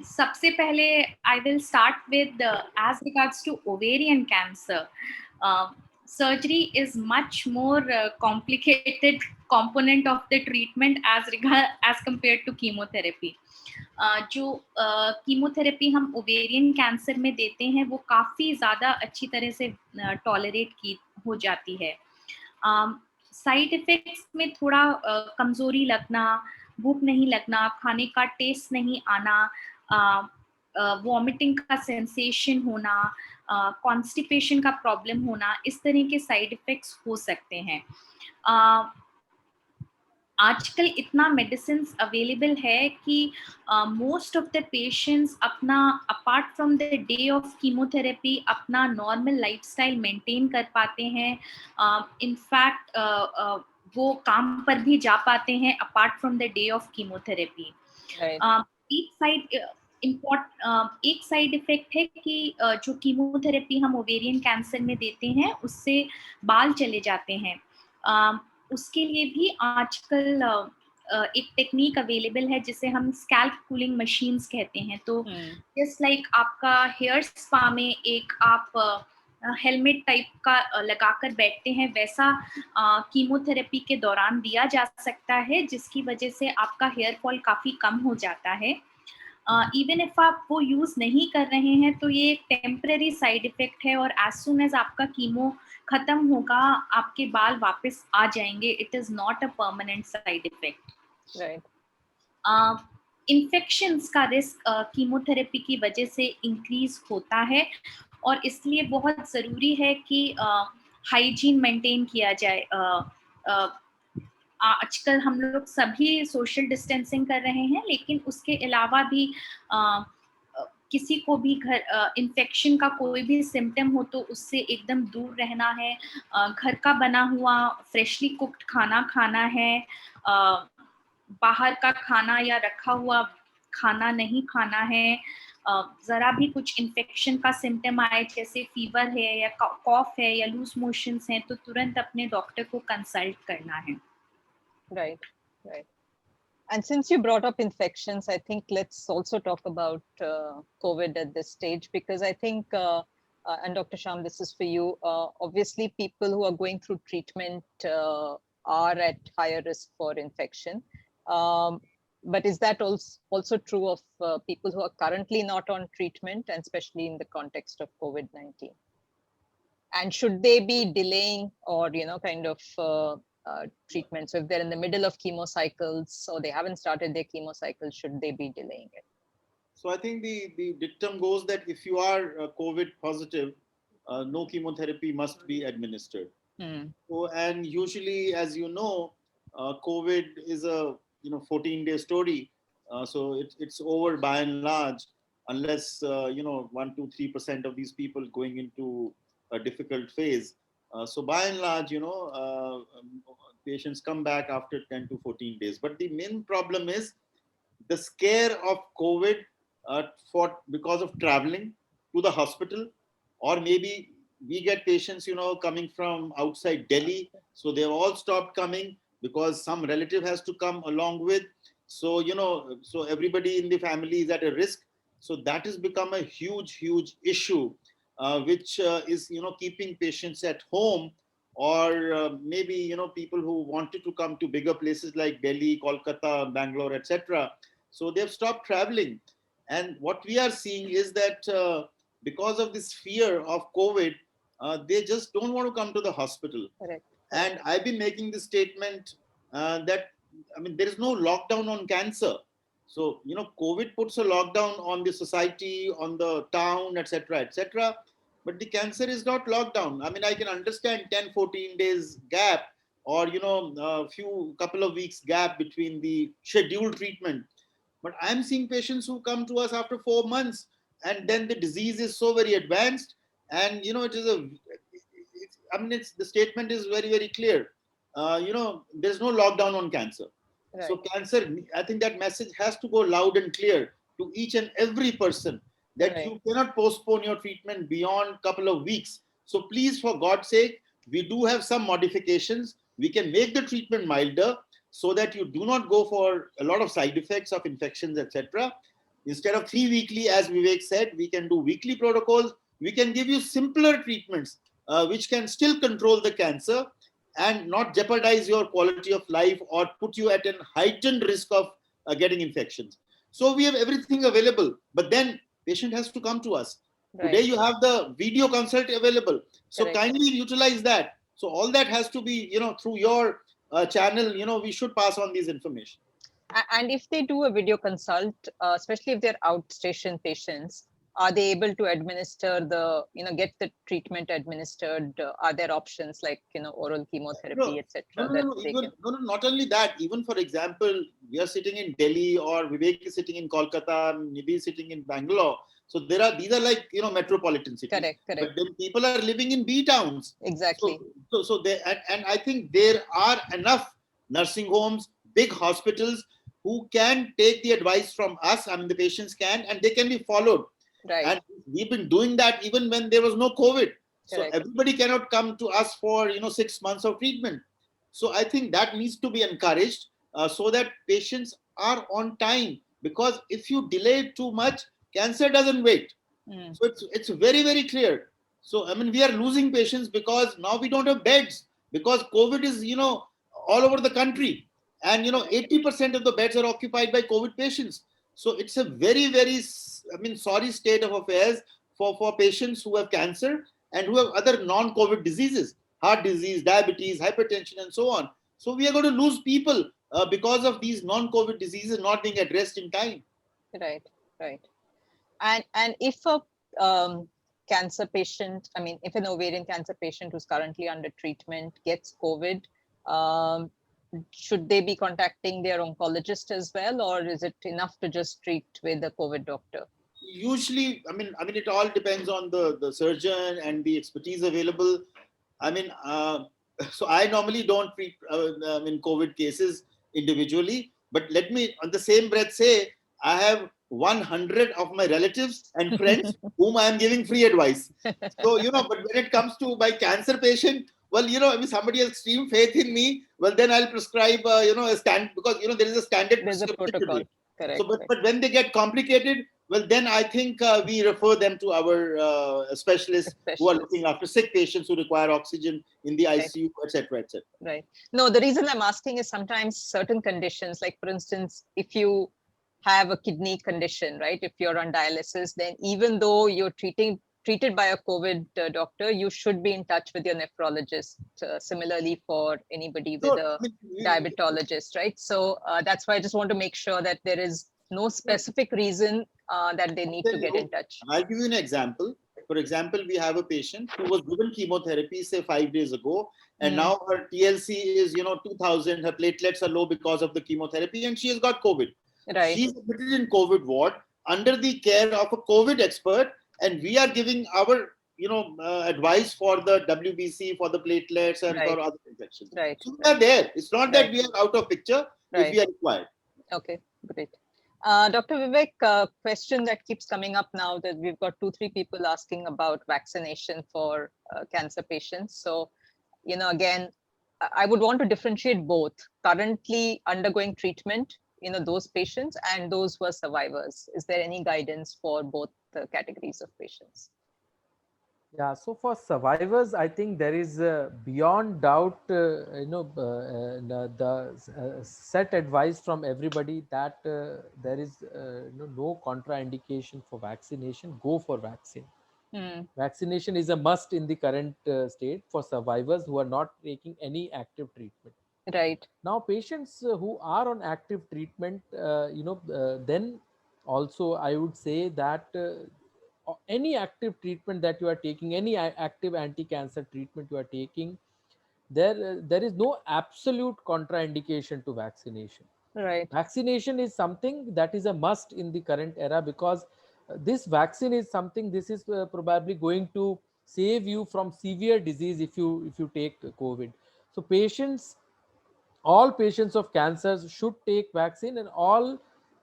सबसे पहले I will start with as regards to ovarian cancer. Surgery is much more complicated component of the treatment as compared to chemotherapy. जो chemotherapy हम ovarian cancer में देते हैं वो काफ़ी ज़्यादा अच्छी तरह से टॉलरेट की हो जाती है. साइड इफ़ेक्ट्स में थोड़ा कमज़ोरी लगना, भूख नहीं लगना, खाने का टेस्ट नहीं आना, वॉमिटिंग का सेंसेशन होना, कॉन्स्टिपेशन का प्रॉब्लम होना, इस तरह के साइड इफ़ेक्ट्स हो सकते हैं. आजकल इतना मेडिसिन अवेलेबल है कि मोस्ट ऑफ द पेशेंट्स अपना apart from the day of chemotherapy अपना नॉर्मल लाइफस्टाइल मेंटेन कर पाते हैं. इनफैक्ट वो काम पर भी जा पाते हैं apart from the day of chemotherapy. एक साइड इफेक्ट है कि जो कीमोथेरेपी हम ओवेरियन कैंसर में देते हैं उससे बाल चले जाते हैं. उसके लिए भी आजकल एक टेक्निक अवेलेबल है जिसे हम स्कैल्प कूलिंग मशीन्स कहते हैं. तो जस्ट लाइक आपका हेयर स्पा में एक आप हेलमेट टाइप का लगाकर बैठते हैं, वैसा कीमोथेरेपी के दौरान दिया जा सकता है, जिसकी वजह से आपका हेयर फॉल काफ़ी कम हो जाता है. इवन इफ आप वो यूज़ नहीं कर रहे हैं तो ये एक टेम्पररी साइड इफ़ेक्ट है और एज सून एज आपका कीमो खत्म होगा आपके बाल वापस आ जाएंगे. It is not a permanent side effect. Right. Infections का रिस्क कीमोथेरेपी की वजह से इंक्रीज होता है और इसलिए बहुत ज़रूरी है कि हाइजीन मेंटेन किया जाए. आजकल हम लोग सभी सोशल डिस्टेंसिंग कर रहे हैं, लेकिन उसके अलावा भी किसी को भी इन्फेक्शन का कोई भी सिम्टम हो तो उससे एकदम दूर रहना है. घर का बना हुआ फ्रेशली कुक्ड खाना खाना है. बाहर का खाना या रखा हुआ खाना नहीं खाना है. ज़रा भी कुछ इन्फेक्शन का सिम्टम आए, जैसे फीवर है या कॉफ है या लूज मोशंस हैं, तो तुरंत अपने डॉक्टर को कंसल्ट करना है. Right. And since you brought up infections, I think let's also talk about COVID at this stage, because I think, and Dr. Sham, this is for you, obviously people who are going through treatment are at higher risk for infection. But is that also true of people who are currently not on treatment, and especially in the context of COVID-19? And should they be delaying or, kind of treatment? So if they're in the middle of chemo cycles or they haven't started their chemo cycle, should they be delaying it? So I think the dictum goes that if you are COVID positive, no chemotherapy must be administered. So, and usually, as you know, COVID is a 14-day story. So it's over by and large, unless 1, 2, 3% of these people going into a difficult phase. So by and large, patients come back after 10 to 14 days. But the main problem is the scare of COVID because of traveling to the hospital, or maybe we get patients, coming from outside Delhi. So they've all stopped coming because some relative has to come along with. So, so everybody in the family is at a risk. So that has become a huge, huge issue, which is, keeping patients at home, or maybe, people who wanted to come to bigger places like Delhi, Kolkata, Bangalore, etc. So they've stopped traveling. And what we are seeing is that because of this fear of COVID, they just don't want to come to the hospital. Correct. And I've been making this statement that, there is no lockdown on cancer. So, COVID puts a lockdown on the society, on the town, etc., etc. but the cancer is not locked down. I mean, I can understand 10, 14 days gap, or a couple of weeks gap between the scheduled treatment. But I'm seeing patients who come to us after 4 months, and then the disease is so very advanced, and it is I mean, the statement is very, very clear. There's no lockdown on cancer. So Right. cancer, I think that message has to go loud and clear to each and every person, that Right. you cannot postpone your treatment beyond a couple of weeks. So please, for God's sake, we do have some modifications. We can make the treatment milder so that you do not go for a lot of side effects of infections, etc. Instead of 3 weekly, as Vivek said, we can do weekly protocols. We can give you simpler treatments which can still control the cancer and not jeopardize your quality of life or put you at a heightened risk of getting infections. So we have everything available, but then patient has to come to us. Today Right. you have the video consult available, so Correct. kindly utilize that. So all that has to be, through your channel. We should pass on these information. And if they do a video consult, especially if they're outstation patients, are they able to administer get the treatment administered? Are there options like, oral No, chemotherapy, no, etc., no, no, that no, they even, can? no, no, not only that. Even, for example, we are sitting in Delhi, or Vivek is sitting in Kolkata, Nibi is sitting in Bangalore. So these are like, metropolitan cities. Correct, But correct. then people are living in B towns. So, Exactly. so they, and I think there are enough nursing homes, big hospitals, who can take the advice from us. I mean, the patients can, and they can be followed. Right. And we've been doing that even when there was no COVID. So Correct. everybody cannot come to us for 6 months of treatment. So I think that needs to be encouraged, so that patients are on time. Because if you delay too much, cancer doesn't wait. Mm. So it's very, very clear. So I mean, we are losing patients because now we don't have beds, because COVID is all over the country, and 80% of the beds are occupied by COVID patients. So it's a very, very, I mean, sorry state of affairs for patients who have cancer and who have other non-COVID diseases, heart disease, diabetes, hypertension, and so on. So we are going to lose people because of these non-COVID diseases not being addressed in time. Right. Right. And if a cancer patient, I mean, if an ovarian cancer patient who's currently under treatment gets COVID, um, should they be contacting their oncologist as well, or is it enough to just treat with a COVID doctor? Usually, I mean, it all depends on the surgeon and the expertise available. I mean, so I normally don't treat COVID cases individually, but let me on the same breath say I have 100 of my relatives and friends whom I am giving free advice. So but when it comes to my cancer patient, well, I mean, somebody has extreme faith in me. Well, then I'll prescribe a stand, because there is a standard There's a prescription protocol. today. So, Correct. but when they get complicated, well, then I think we refer them to our specialists who are Specialist. looking after sick patients who require oxygen in the Right. ICU, etc., etc. Right. No, the reason I'm asking is sometimes certain conditions, like for instance, if you have a kidney condition, right? If you're on dialysis, then even though you're treated by a COVID doctor, you should be in touch with your nephrologist. Similarly, for anybody with So, a diabetologist, right? So that's why I just want to make sure that there is no specific reason that they need to get in touch. I'll give you an example. For example, we have a patient who was given chemotherapy, say 5 days ago, and now her TLC is 2000. Her platelets are low because of the chemotherapy, and she has got COVID. Right. She's admitted in COVID ward under the care of a COVID expert, and we are giving our advice for the WBC, for the platelets, and Right. for other infections. Right. So we are there. It's not that Right. we are out of picture if Right. we are required. Okay, great. Dr. Vivek, question that keeps coming up now that we've got 2-3 people asking about vaccination for cancer patients. So, again, I would want to differentiate both currently undergoing treatment, those patients and those who are survivors. Is there any guidance for both the categories of patients? Yeah, so for survivors, I think there is beyond doubt, the set advice from everybody that there is no contraindication for vaccination. Go for vaccine. Vaccination is a must in the current state for survivors who are not taking any active treatment. Right. Now, patients who are on active treatment, then also I would say that any active treatment that you are taking, any active anti-cancer treatment you are taking, there is no absolute contraindication to vaccination. Right. Vaccination is something that is a must in the current era, because this vaccine is something, this is probably going to save you from severe disease if you take COVID. So patients, all patients of cancers should take vaccine, and all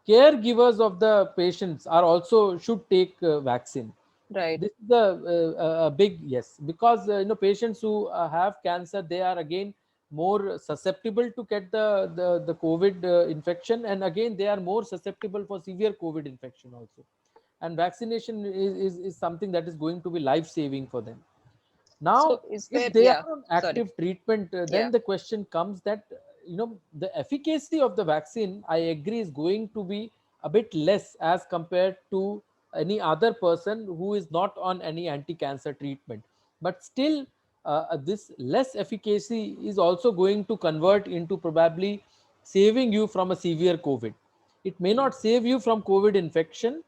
caregivers of the patients are also should take vaccine. Right. This is a big yes, because patients who have cancer, they are again more susceptible to get the COVID infection, and again they are more susceptible for severe COVID infection also. And vaccination is something that is going to be life saving for them. So Now, is if there, they are yeah, on sorry. active treatment, Yeah. then the question comes that the efficacy of the vaccine, I agree, is going to be a bit less as compared to any other person who is not on any anti-cancer treatment. But still, this less efficacy is also going to convert into probably saving you from a severe COVID. It may not save you from COVID infection,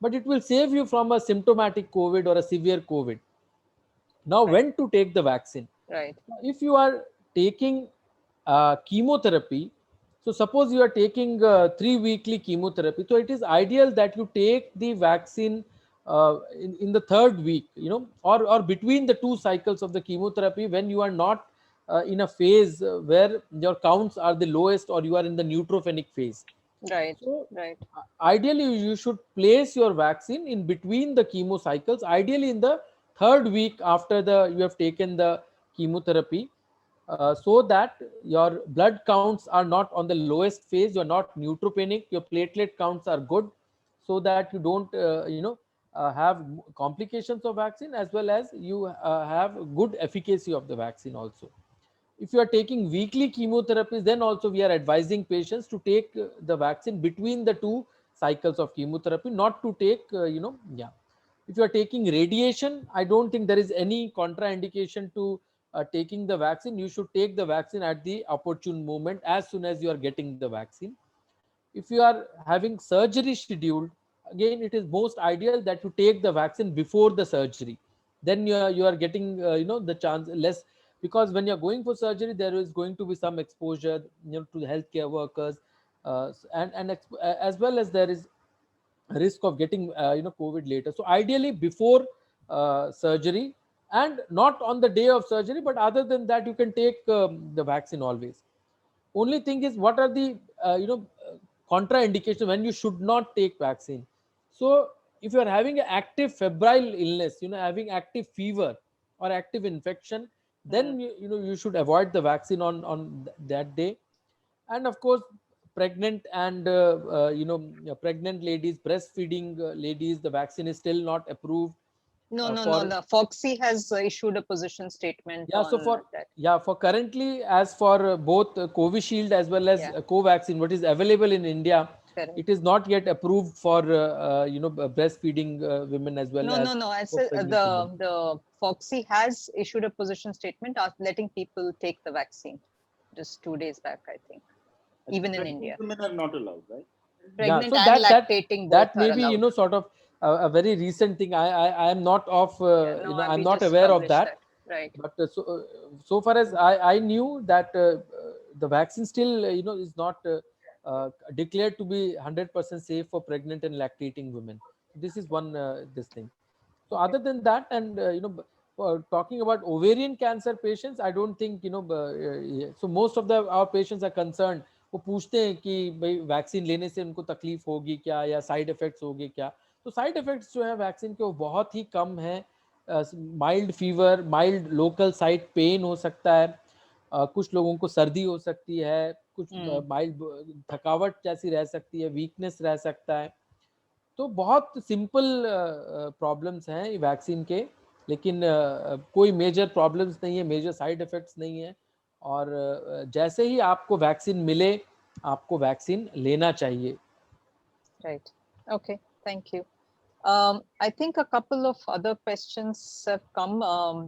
but it will save you from a symptomatic COVID or a severe COVID. Now, Right. when to take the vaccine? Right. If you are taking chemotherapy, so suppose you are taking 3 weekly chemotherapy, so it is ideal that you take the vaccine in the third week, or between the two cycles of the chemotherapy, when you are not in a phase where your counts are the lowest, or you are in the neutropenic phase. Right. So Right. ideally, you should place your vaccine in between the chemo cycles, ideally in the third week after you have taken the chemotherapy, so that your blood counts are not on the lowest phase, you're not neutropenic, your platelet counts are good, so that you don't have complications of vaccine, as well as you have good efficacy of the vaccine also. If you are taking weekly chemotherapies, then also we are advising patients to take the vaccine between the two cycles of chemotherapy, not to take yeah. If you are taking radiation, I don't think there is any contraindication to taking the vaccine. You should take the vaccine at the opportune moment, as soon as you are getting the vaccine. If you are having surgery scheduled, again it is most ideal that you take the vaccine before the surgery. Then you are getting the chance less, because when you're going for surgery, there is going to be some exposure to the healthcare workers, as well as there is risk of getting COVID later. So ideally before surgery, and not on the day of surgery, but other than that you can take the vaccine always. Only thing is, what are the contraindication when you should not take vaccine? So if you are having an active febrile illness, having active fever or active infection, then you should avoid the vaccine on that day. And of course, pregnant and pregnant ladies, breastfeeding ladies, the vaccine is still not approved No, no, no, for. no. Foxy has issued a position statement Yeah, so on for that. currently, as for both Covishield as well as Yeah, Covaxin, what is available in India, correct. it is not yet approved for breastfeeding women, as well No, as no, no. I for said pregnant women. the Foxy has issued a position statement letting people take the vaccine just 2 days back, I think, even in Pregnant India. women are not allowed, right? Yeah, Pregnant so and that lactating both that are may be allowed. sort of a very recent thing. I am not of Yeah, no, I'm we not just aware of published that. that. Right. But so far as I knew that the vaccine still is not declared to be 100% safe for pregnant and lactating women. This is one this thing. So Okay. other than that, and talking about ovarian cancer patients, I don't think so most of the our patients are concerned. वो पूछते हैं कि भाई vaccine लेने से उनको तकलीफ होगी क्या, या साइड इफेक्ट्स होंगे क्या. तो साइड इफेक्ट्स जो है वैक्सीन के, वो बहुत ही कम है. Mild fever, mild local site pain हो सकता है, कुछ लोगों को सर्दी हो सकती है, कुछ माइल्ड थकावट जैसी रह सकती है, वीकनेस रह सकता है. तो बहुत सिंपल प्रॉब्लम्स हैं वैक्सीन के, लेकिन कोई मेजर प्रॉब्लम्स नहीं है, मेजर साइड इफेक्ट्स नहीं है. और जैसे ही आपको वैक्सीन मिले, आपको वैक्सीन लेना चाहिए. Right. Okay. Thank you. I think a couple of other questions have come.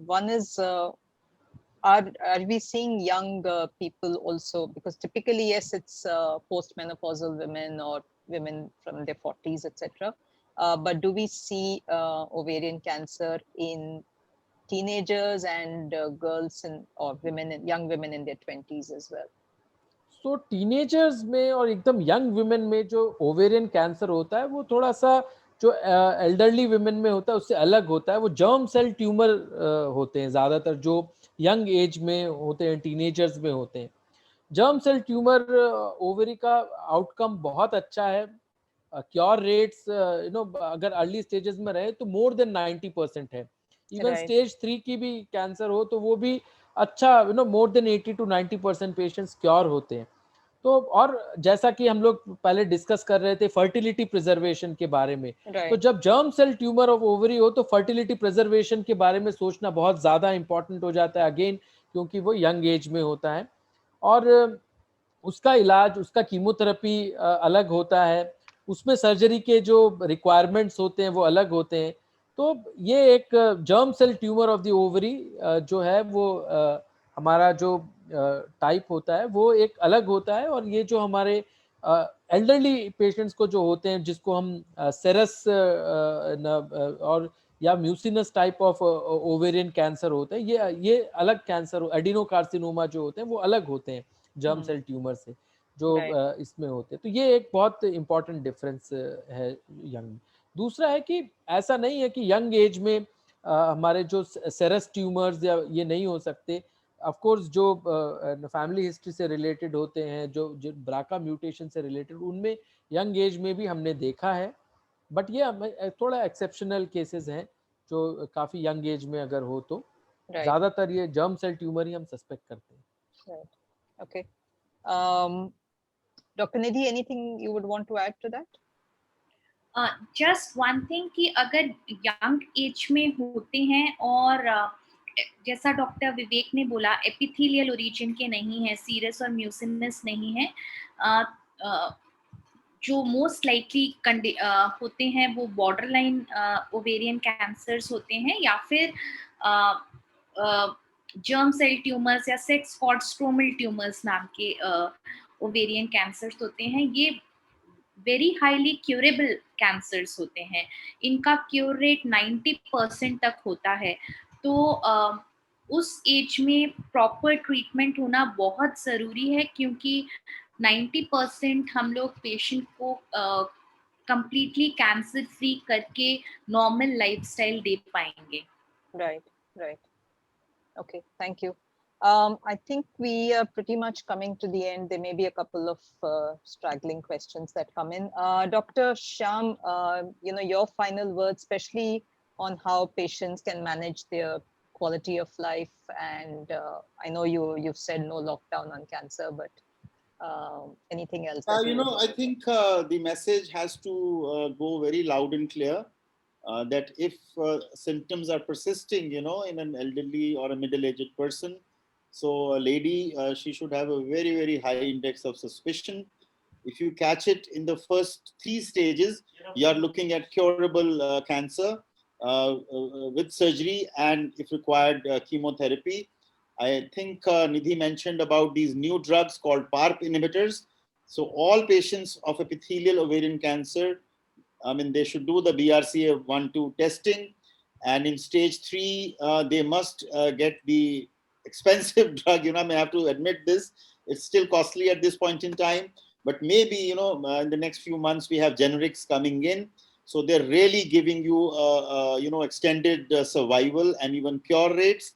One is, are we seeing young people also? Because typically, yes, it's postmenopausal women or women from their 40s, etc. but do we see ovarian cancer in teenagers and girls or women, young women in their 20s as well? So teenagers में और एकदम young women में जो ovarian cancer होता है वो थोड़ा सा जो एल्डरली वुमेन में होता है उससे अलग होता है. वो जर्म सेल ट्यूमर होते हैं ज़्यादातर, जो यंग एज में होते हैं, टीनेजर्स में होते हैं. जर्म सेल ट्यूमर ओवरी का आउटकम बहुत अच्छा है. क्योर रेट्स अगर अर्ली स्टेजेस में रहे तो मोर देन 90% है. इवन स्टेज 3 की भी कैंसर हो तो वो भी अच्छा, मोर देन 80 to 90% पेशेंट्स क्योर होते हैं. तो और जैसा कि हम लोग पहले डिस्कस कर रहे थे फर्टिलिटी प्रिजर्वेशन के बारे में, तो जब germ cell tumour of ovary हो तो फर्टिलिटी प्रिजर्वेशन के बारे में सोचना बहुत ज़्यादा इंपॉर्टेंट हो जाता है, अगेन क्योंकि वो यंग एज में होता है. और उसका इलाज, उसका कीमोथेरेपी अलग होता है, उसमें सर्जरी के जो रिक्वायरमेंट्स होते हैं वो अलग होते हैं. तो ये एक germ cell tumour of the ovary जो है वो हमारा जो टाइप होता है वो एक अलग होता है. और ये जो हमारे एल्डरली पेशेंट्स को जो होते हैं, जिसको हम सेरस और या mucinous type of ovarian cancer होते हैं, ये अलग कैंसर, एडिनोकार्सिनोमा जो होते हैं वो अलग होते हैं जर्म सेल ट्यूमर से जो इसमें होते हैं. तो ये एक बहुत इंपॉर्टेंट डिफरेंस है यंग. दूसरा है कि ऐसा नहीं है कि यंग एज में हमारे जो सेरस ट्यूमर्स या ये नहीं हो सकते. ऑफ कोर्स जो फैमिली हिस्ट्री से रिलेटेड होते हैं, जो ब्राका म्यूटेशन से रिलेटेड, उनमें यंग एज में भी हमने देखा है. बट ये थोड़ा एक्सेप्शनल केसेस हैं जो काफ़ी यंग एज में अगर हो तो. ज़्यादातर ये जर्म सेल ट्यूमर ही हम सस्पेक्ट करते हैं. Okay. Dr. Nidhi, anything you would want to add to that? Just one thing कि अगर यंग एज में होते हैं और जैसा डॉक्टर विवेक ने बोला एपिथेलियल ओरिजिन के नहीं है, सीरस और म्यूसिनस नहीं है, जो मोस्ट लाइकली होते हैं वो बॉर्डरलाइन ओवेरियन कैंसर्स होते हैं या फिर जर्म सेल ट्यूमर्स या सेक्स कॉर्ड स्ट्रोमल ट्यूमर्स नाम के ओवेरियन कैंसर्स होते हैं. ये वेरी हाईली क्यूरेबल कैंसर्स होते हैं. इनका क्योर रेट 90% तक होता है. तो उस एज में प्रॉपर ट्रीटमेंट होना बहुत ज़रूरी है क्योंकि 90% हम लोग पेशेंट को कंप्लीटली कैंसर फ्री करके नॉर्मल लाइफस्टाइल दे पाएंगे. Right. Okay, thank you. I think we are pretty much coming to the end. There may be a couple of straggling questions that come in. Dr. Shyam, your final words, especially on how patients can manage their quality of life. And I know you've said no lockdown on cancer, but anything else? I think the message has to go very loud and clear. That if symptoms are persisting, in an elderly or a middle-aged person, so a lady, she should have a very, very high index of suspicion. If you catch it in the first 3 stages, you are looking at curable cancer with surgery and, if required, chemotherapy. I think Nidhi mentioned about these new drugs called PARP inhibitors. So all patients of epithelial ovarian cancer, they should do the BRCA1/2 testing, and in stage 3, they must get the expensive drug. I may have to admit this; it's still costly at this point in time. But maybe in the next few months we have generics coming in, so they're really giving you extended survival and even cure rates.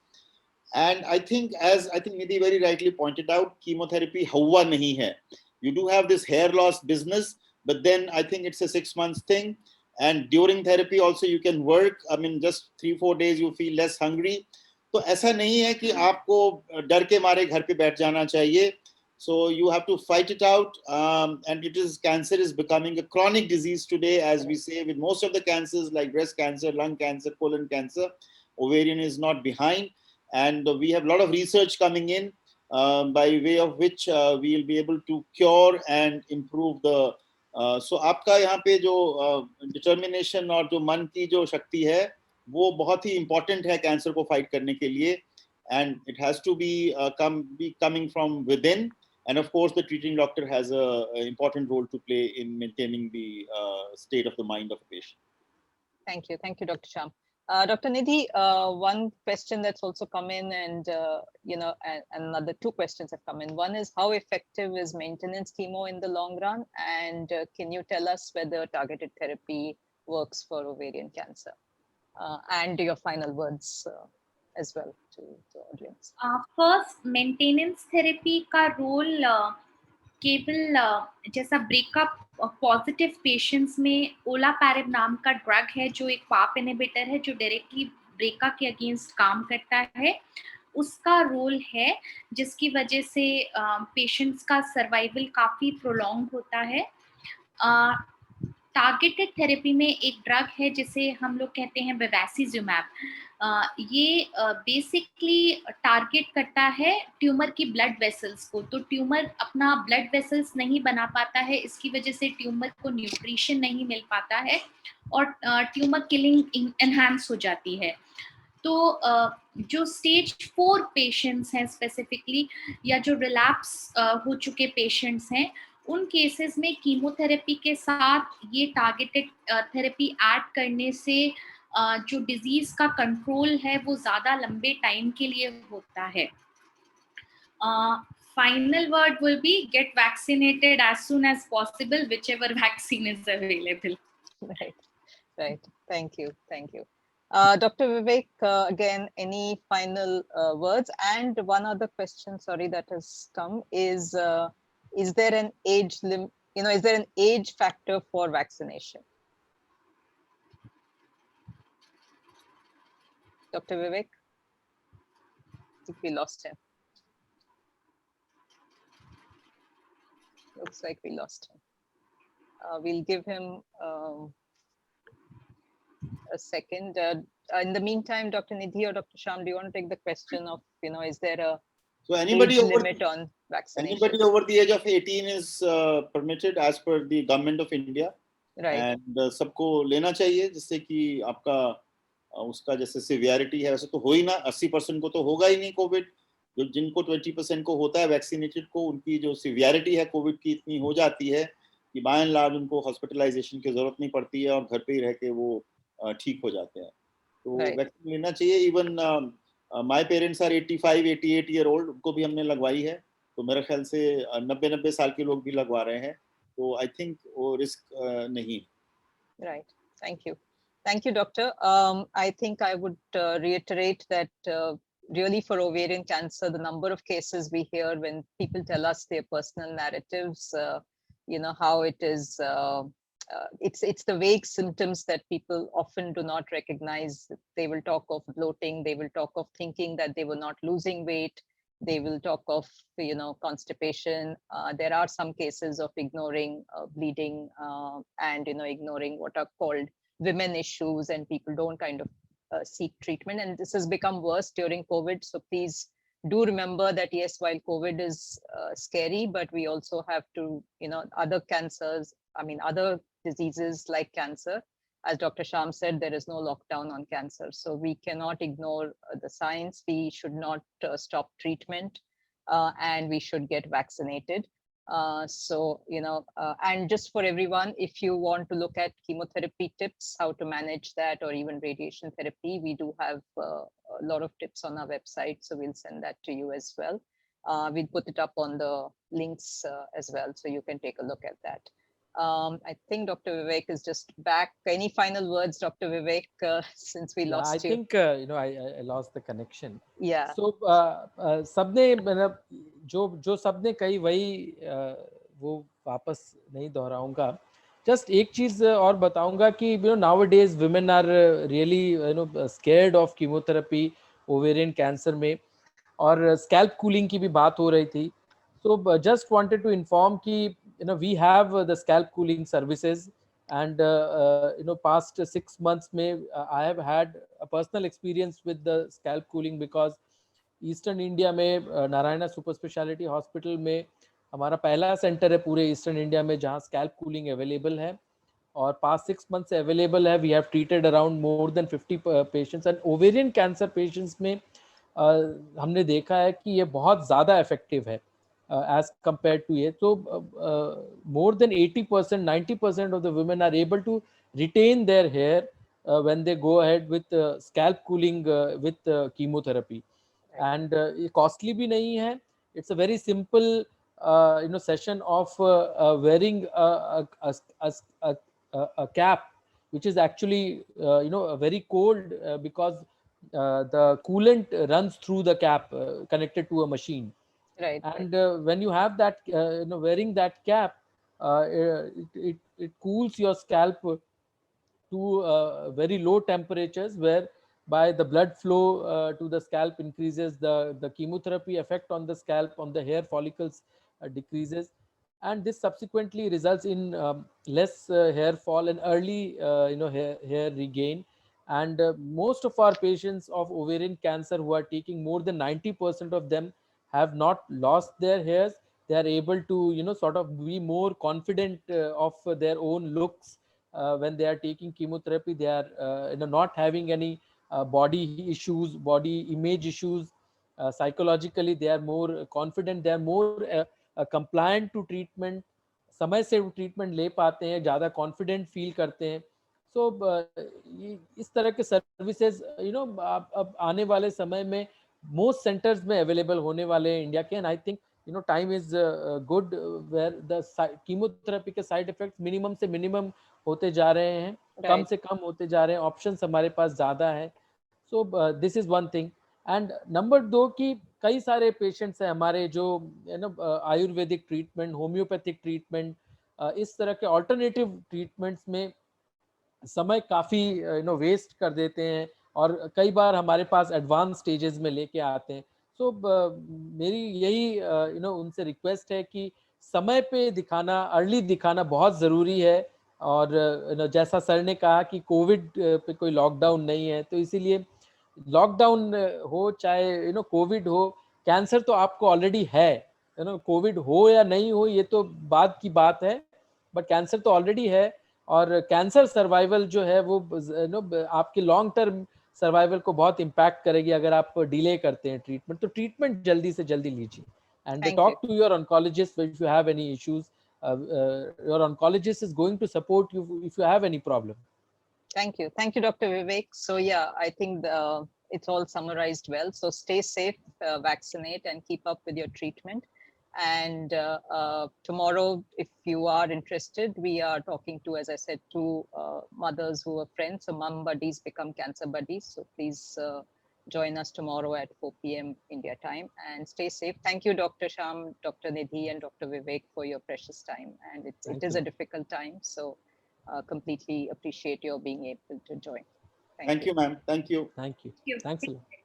And I think, as Nidhi very rightly pointed out, chemotherapy hawa nahi hai. You do have this hair loss business. But then I think it's a 6 months thing. And during therapy also you can work. Just 3-4 days you feel less hungry. तो ऐसा नहीं है कि आपको डर के मारे घर पे बैठ जाना चाहिए. So you have to fight it out. And cancer is becoming a chronic disease today, as we say, with most of the cancers like breast cancer, lung cancer, colon cancer. Ovarian is not behind. And we have a lot of research coming in by way of which we will be able to cure and improve the सो आपका यहाँ पे जो determination और जो मन की जो शक्ति है वो बहुत ही इम्पोर्टेंट है कैंसर को फाइट करने के लिए. And it has to be coming from within, and of course the treating doctor has a important role to play in maintaining the state of the mind of the patient. Thank you, Dr. Sham. Dr. Nidhi, one question that's also come in, and and another two questions have come in. One is, how effective is maintenance chemo in the long run, and can you tell us whether targeted therapy works for ovarian cancer? And your final words as well to the audience. First maintenance therapy का role केवल जैसा breakup positive patients में olaparib नाम का drug है जो एक पाप इनहिबिटर है जो डायरेक्टली ब्रेका के अगेंस्ट काम करता है, उसका रोल है जिसकी वजह से पेशेंट्स का सर्वाइवल काफ़ी प्रोलॉन्ग होता है। टारगेटेड थेरेपी में एक ड्रग है जिसे हम लोग कहते हैं बेवैसिजुमैब। ये बेसिकली टारगेट करता है ट्यूमर की ब्लड वेसल्स को, तो ट्यूमर अपना ब्लड वेसल्स नहीं बना पाता है, इसकी वजह से ट्यूमर को न्यूट्रिशन नहीं मिल पाता है और ट्यूमर किलिंग एनहांस हो जाती है। तो जो स्टेज 4 पेशेंट्स हैं स्पेसिफिकली, या जो रिलैप्स हो चुके पेशेंट्स हैं, उन केसेस में कीमोथेरेपी के साथ ये टारगेटेड थेरेपी ऐड करने से जो डिजीज का कंट्रोल है वो ज़्यादा लंबे टाइम के लिए होता है। Final word will be get vaccinated as soon as possible, whichever vaccine is available. Right. Thank you. Dr. Vivek, again, any final words? And one other question, sorry, that has come is there an age limit? Is there an age factor for vaccination? Dr. Vivek, I think we lost him. Looks like we lost him. We'll give him a second. In the meantime, Dr. Nidhi or Dr. Sham, do you want to take the question of, is there a age limit on vaccination? Anybody over the age of 18 is permitted as per the government of India. Right. And सबको लेना चाहिए जिससे कि आपका उसका जैसे severity है वैसे तो हो ही ना, 80% को तो होगा ही नहीं कोविड, जो जिनको 20% को होता है वैक्सीनेटेड को, उनकी जो सिवियरिटी है कोविड की इतनी हो जाती है कि बाय एंड लार्ज उनको हॉस्पिटलाइजेशन की जरूरत नहीं पड़ती है और घर पे ही रह के वो ठीक हो जाते हैं। तो वैक्सीन लेना चाहिए। Even my parents are 85-88 year old, उनको भी हमने लगवाई है, तो मेरे ख्याल से 90 साल के लोग भी लगवा रहे हैं, तो आई थिंक वो रिस्क नहीं। Right, thank you doctor. I think I would reiterate that really for ovarian cancer, the number of cases we hear when people tell us their personal narratives, how it is, it's the vague symptoms that people often do not recognize. They will talk of bloating, they will talk of thinking that they were not losing weight, they will talk of constipation. There are some cases of ignoring bleeding and ignoring what are called women issues, and people don't kind of seek treatment, and this has become worse during COVID. So please do remember that yes, while COVID is scary, but we also have to, other cancers, other diseases like cancer, as Dr. Sham said, there is no lockdown on cancer, so we cannot ignore the science. We should not stop treatment, and we should get vaccinated. And just for everyone, if you want to look at chemotherapy tips, how to manage that, or even radiation therapy, we do have a lot of tips on our website, so we'll send that to you as well. We'll put it up on the links as well, so you can take a look at that. I think Dr. Vivek is just back. Any final words, Dr. Vivek, since we lost you? I think, I lost the connection. Yeah. So, सबने मतलब जो सबने कही वही वो वापस नहीं दोहराऊंगा. Just एक चीज और बताऊंगा कि nowadays women are really scared of chemotherapy, ovarian cancer में, और scalp cooling की भी बात हो रही थी. So just wanted to inform कि we have the scalp cooling services, and past 6 months में I have had a personal experience with the scalp cooling, because eastern India में नारायणा सुपर स्पेशलिटी हॉस्पिटल में हमारा पहला सेंटर है पूरे eastern India में जहां स्कैल्प कूलिंग अवेलेबल है, और पास्ट 6 मंथ से अवेलेबल है. We have treated around more than 50 patients, and ovarian cancer patients में हमने देखा है कि ये बहुत ज़्यादा इफेक्टिव है एज कंपेयर टू ये. तो more than 80%, 90% of the women are able to retain their hair when they go ahead with scalp cooling with chemotherapy. And costly bhi nahi hai. It's a very simple session of wearing a cap which is actually very cold because the coolant runs through the cap connected to a machine. Right. And when you have that wearing that cap, it cools your scalp to very low temperatures, where by the blood flow to the scalp increases, the chemotherapy effect on the scalp, on the hair follicles decreases, and this subsequently results in less hair fall and early hair regain. And most of our patients of ovarian cancer who are taking, more than 90% of them have not lost their hairs. They are able to sort of be more confident of their own looks when they are taking chemotherapy. They are not having any body issues, body image issues. Psychologically they are more confident, they are more compliant to treatment, समय से treatment ले पाते हैं, ज़्यादा confident feel करते हैं. सो इस तरह के सर्विसेज अब आने वाले समय में मोस्ट सेंटर्स में अवेलेबल होने वाले हैं इंडिया के. And I think time is good where the chemotherapy के साइड इफेक्ट्स मिनिमम से मिनिमम होते जा रहे हैं, कम से कम होते जा रहे हैं, ऑप्शंस हमारे पास ज़्यादा है. So this is one thing. And number 2 कि कई सारे पेशेंट्स हैं हमारे जो आयुर्वेदिक ट्रीटमेंट, होम्योपैथिक ट्रीटमेंट, इस तरह के ऑल्टरनेटिव ट्रीटमेंट्स में समय काफ़ी वेस्ट कर देते हैं और कई बार हमारे पास एडवांस स्टेजेस में लेके आते हैं. सो मेरी यही उनसे रिक्वेस्ट है कि समय पे दिखाना, अर्ली दिखाना बहुत ज़रूरी है. और जैसा सर ने कहा कि कोविड पे कोई लॉकडाउन नहीं है, तो इसीलिए लॉकडाउन हो चाहे कोविड हो, कैंसर तो आपको ऑलरेडी है. कोविड हो या नहीं हो ये तो बाद की बात है, बट कैंसर तो ऑलरेडी है. और कैंसर सर्वाइवल जो है वो आपके लॉन्ग टर्म सर्वाइवल को बहुत इम्पैक्ट करेगी अगर आप डिले करते हैं ट्रीटमेंट. तो ट्रीटमेंट जल्दी से जल्दी लीजिए. And talk to your oncologist if you have any issues. Your oncologist is going to support you if you have any problem. Thank you, Dr. Vivek. So yeah, I think it's all summarized well. So stay safe, vaccinate, and keep up with your treatment. And tomorrow, if you are interested, we are talking to, as I said, two mothers who are friends. So mom buddies become cancer buddies. So please join us tomorrow at 4 p.m. India time, and stay safe. Thank you, Dr. Sham, Dr. Nidhi, and Dr. Vivek for your precious time. And it is a difficult time. So completely appreciate your being able to join. Thank you, ma'am. Thank you. Thank you. Thanks a lot.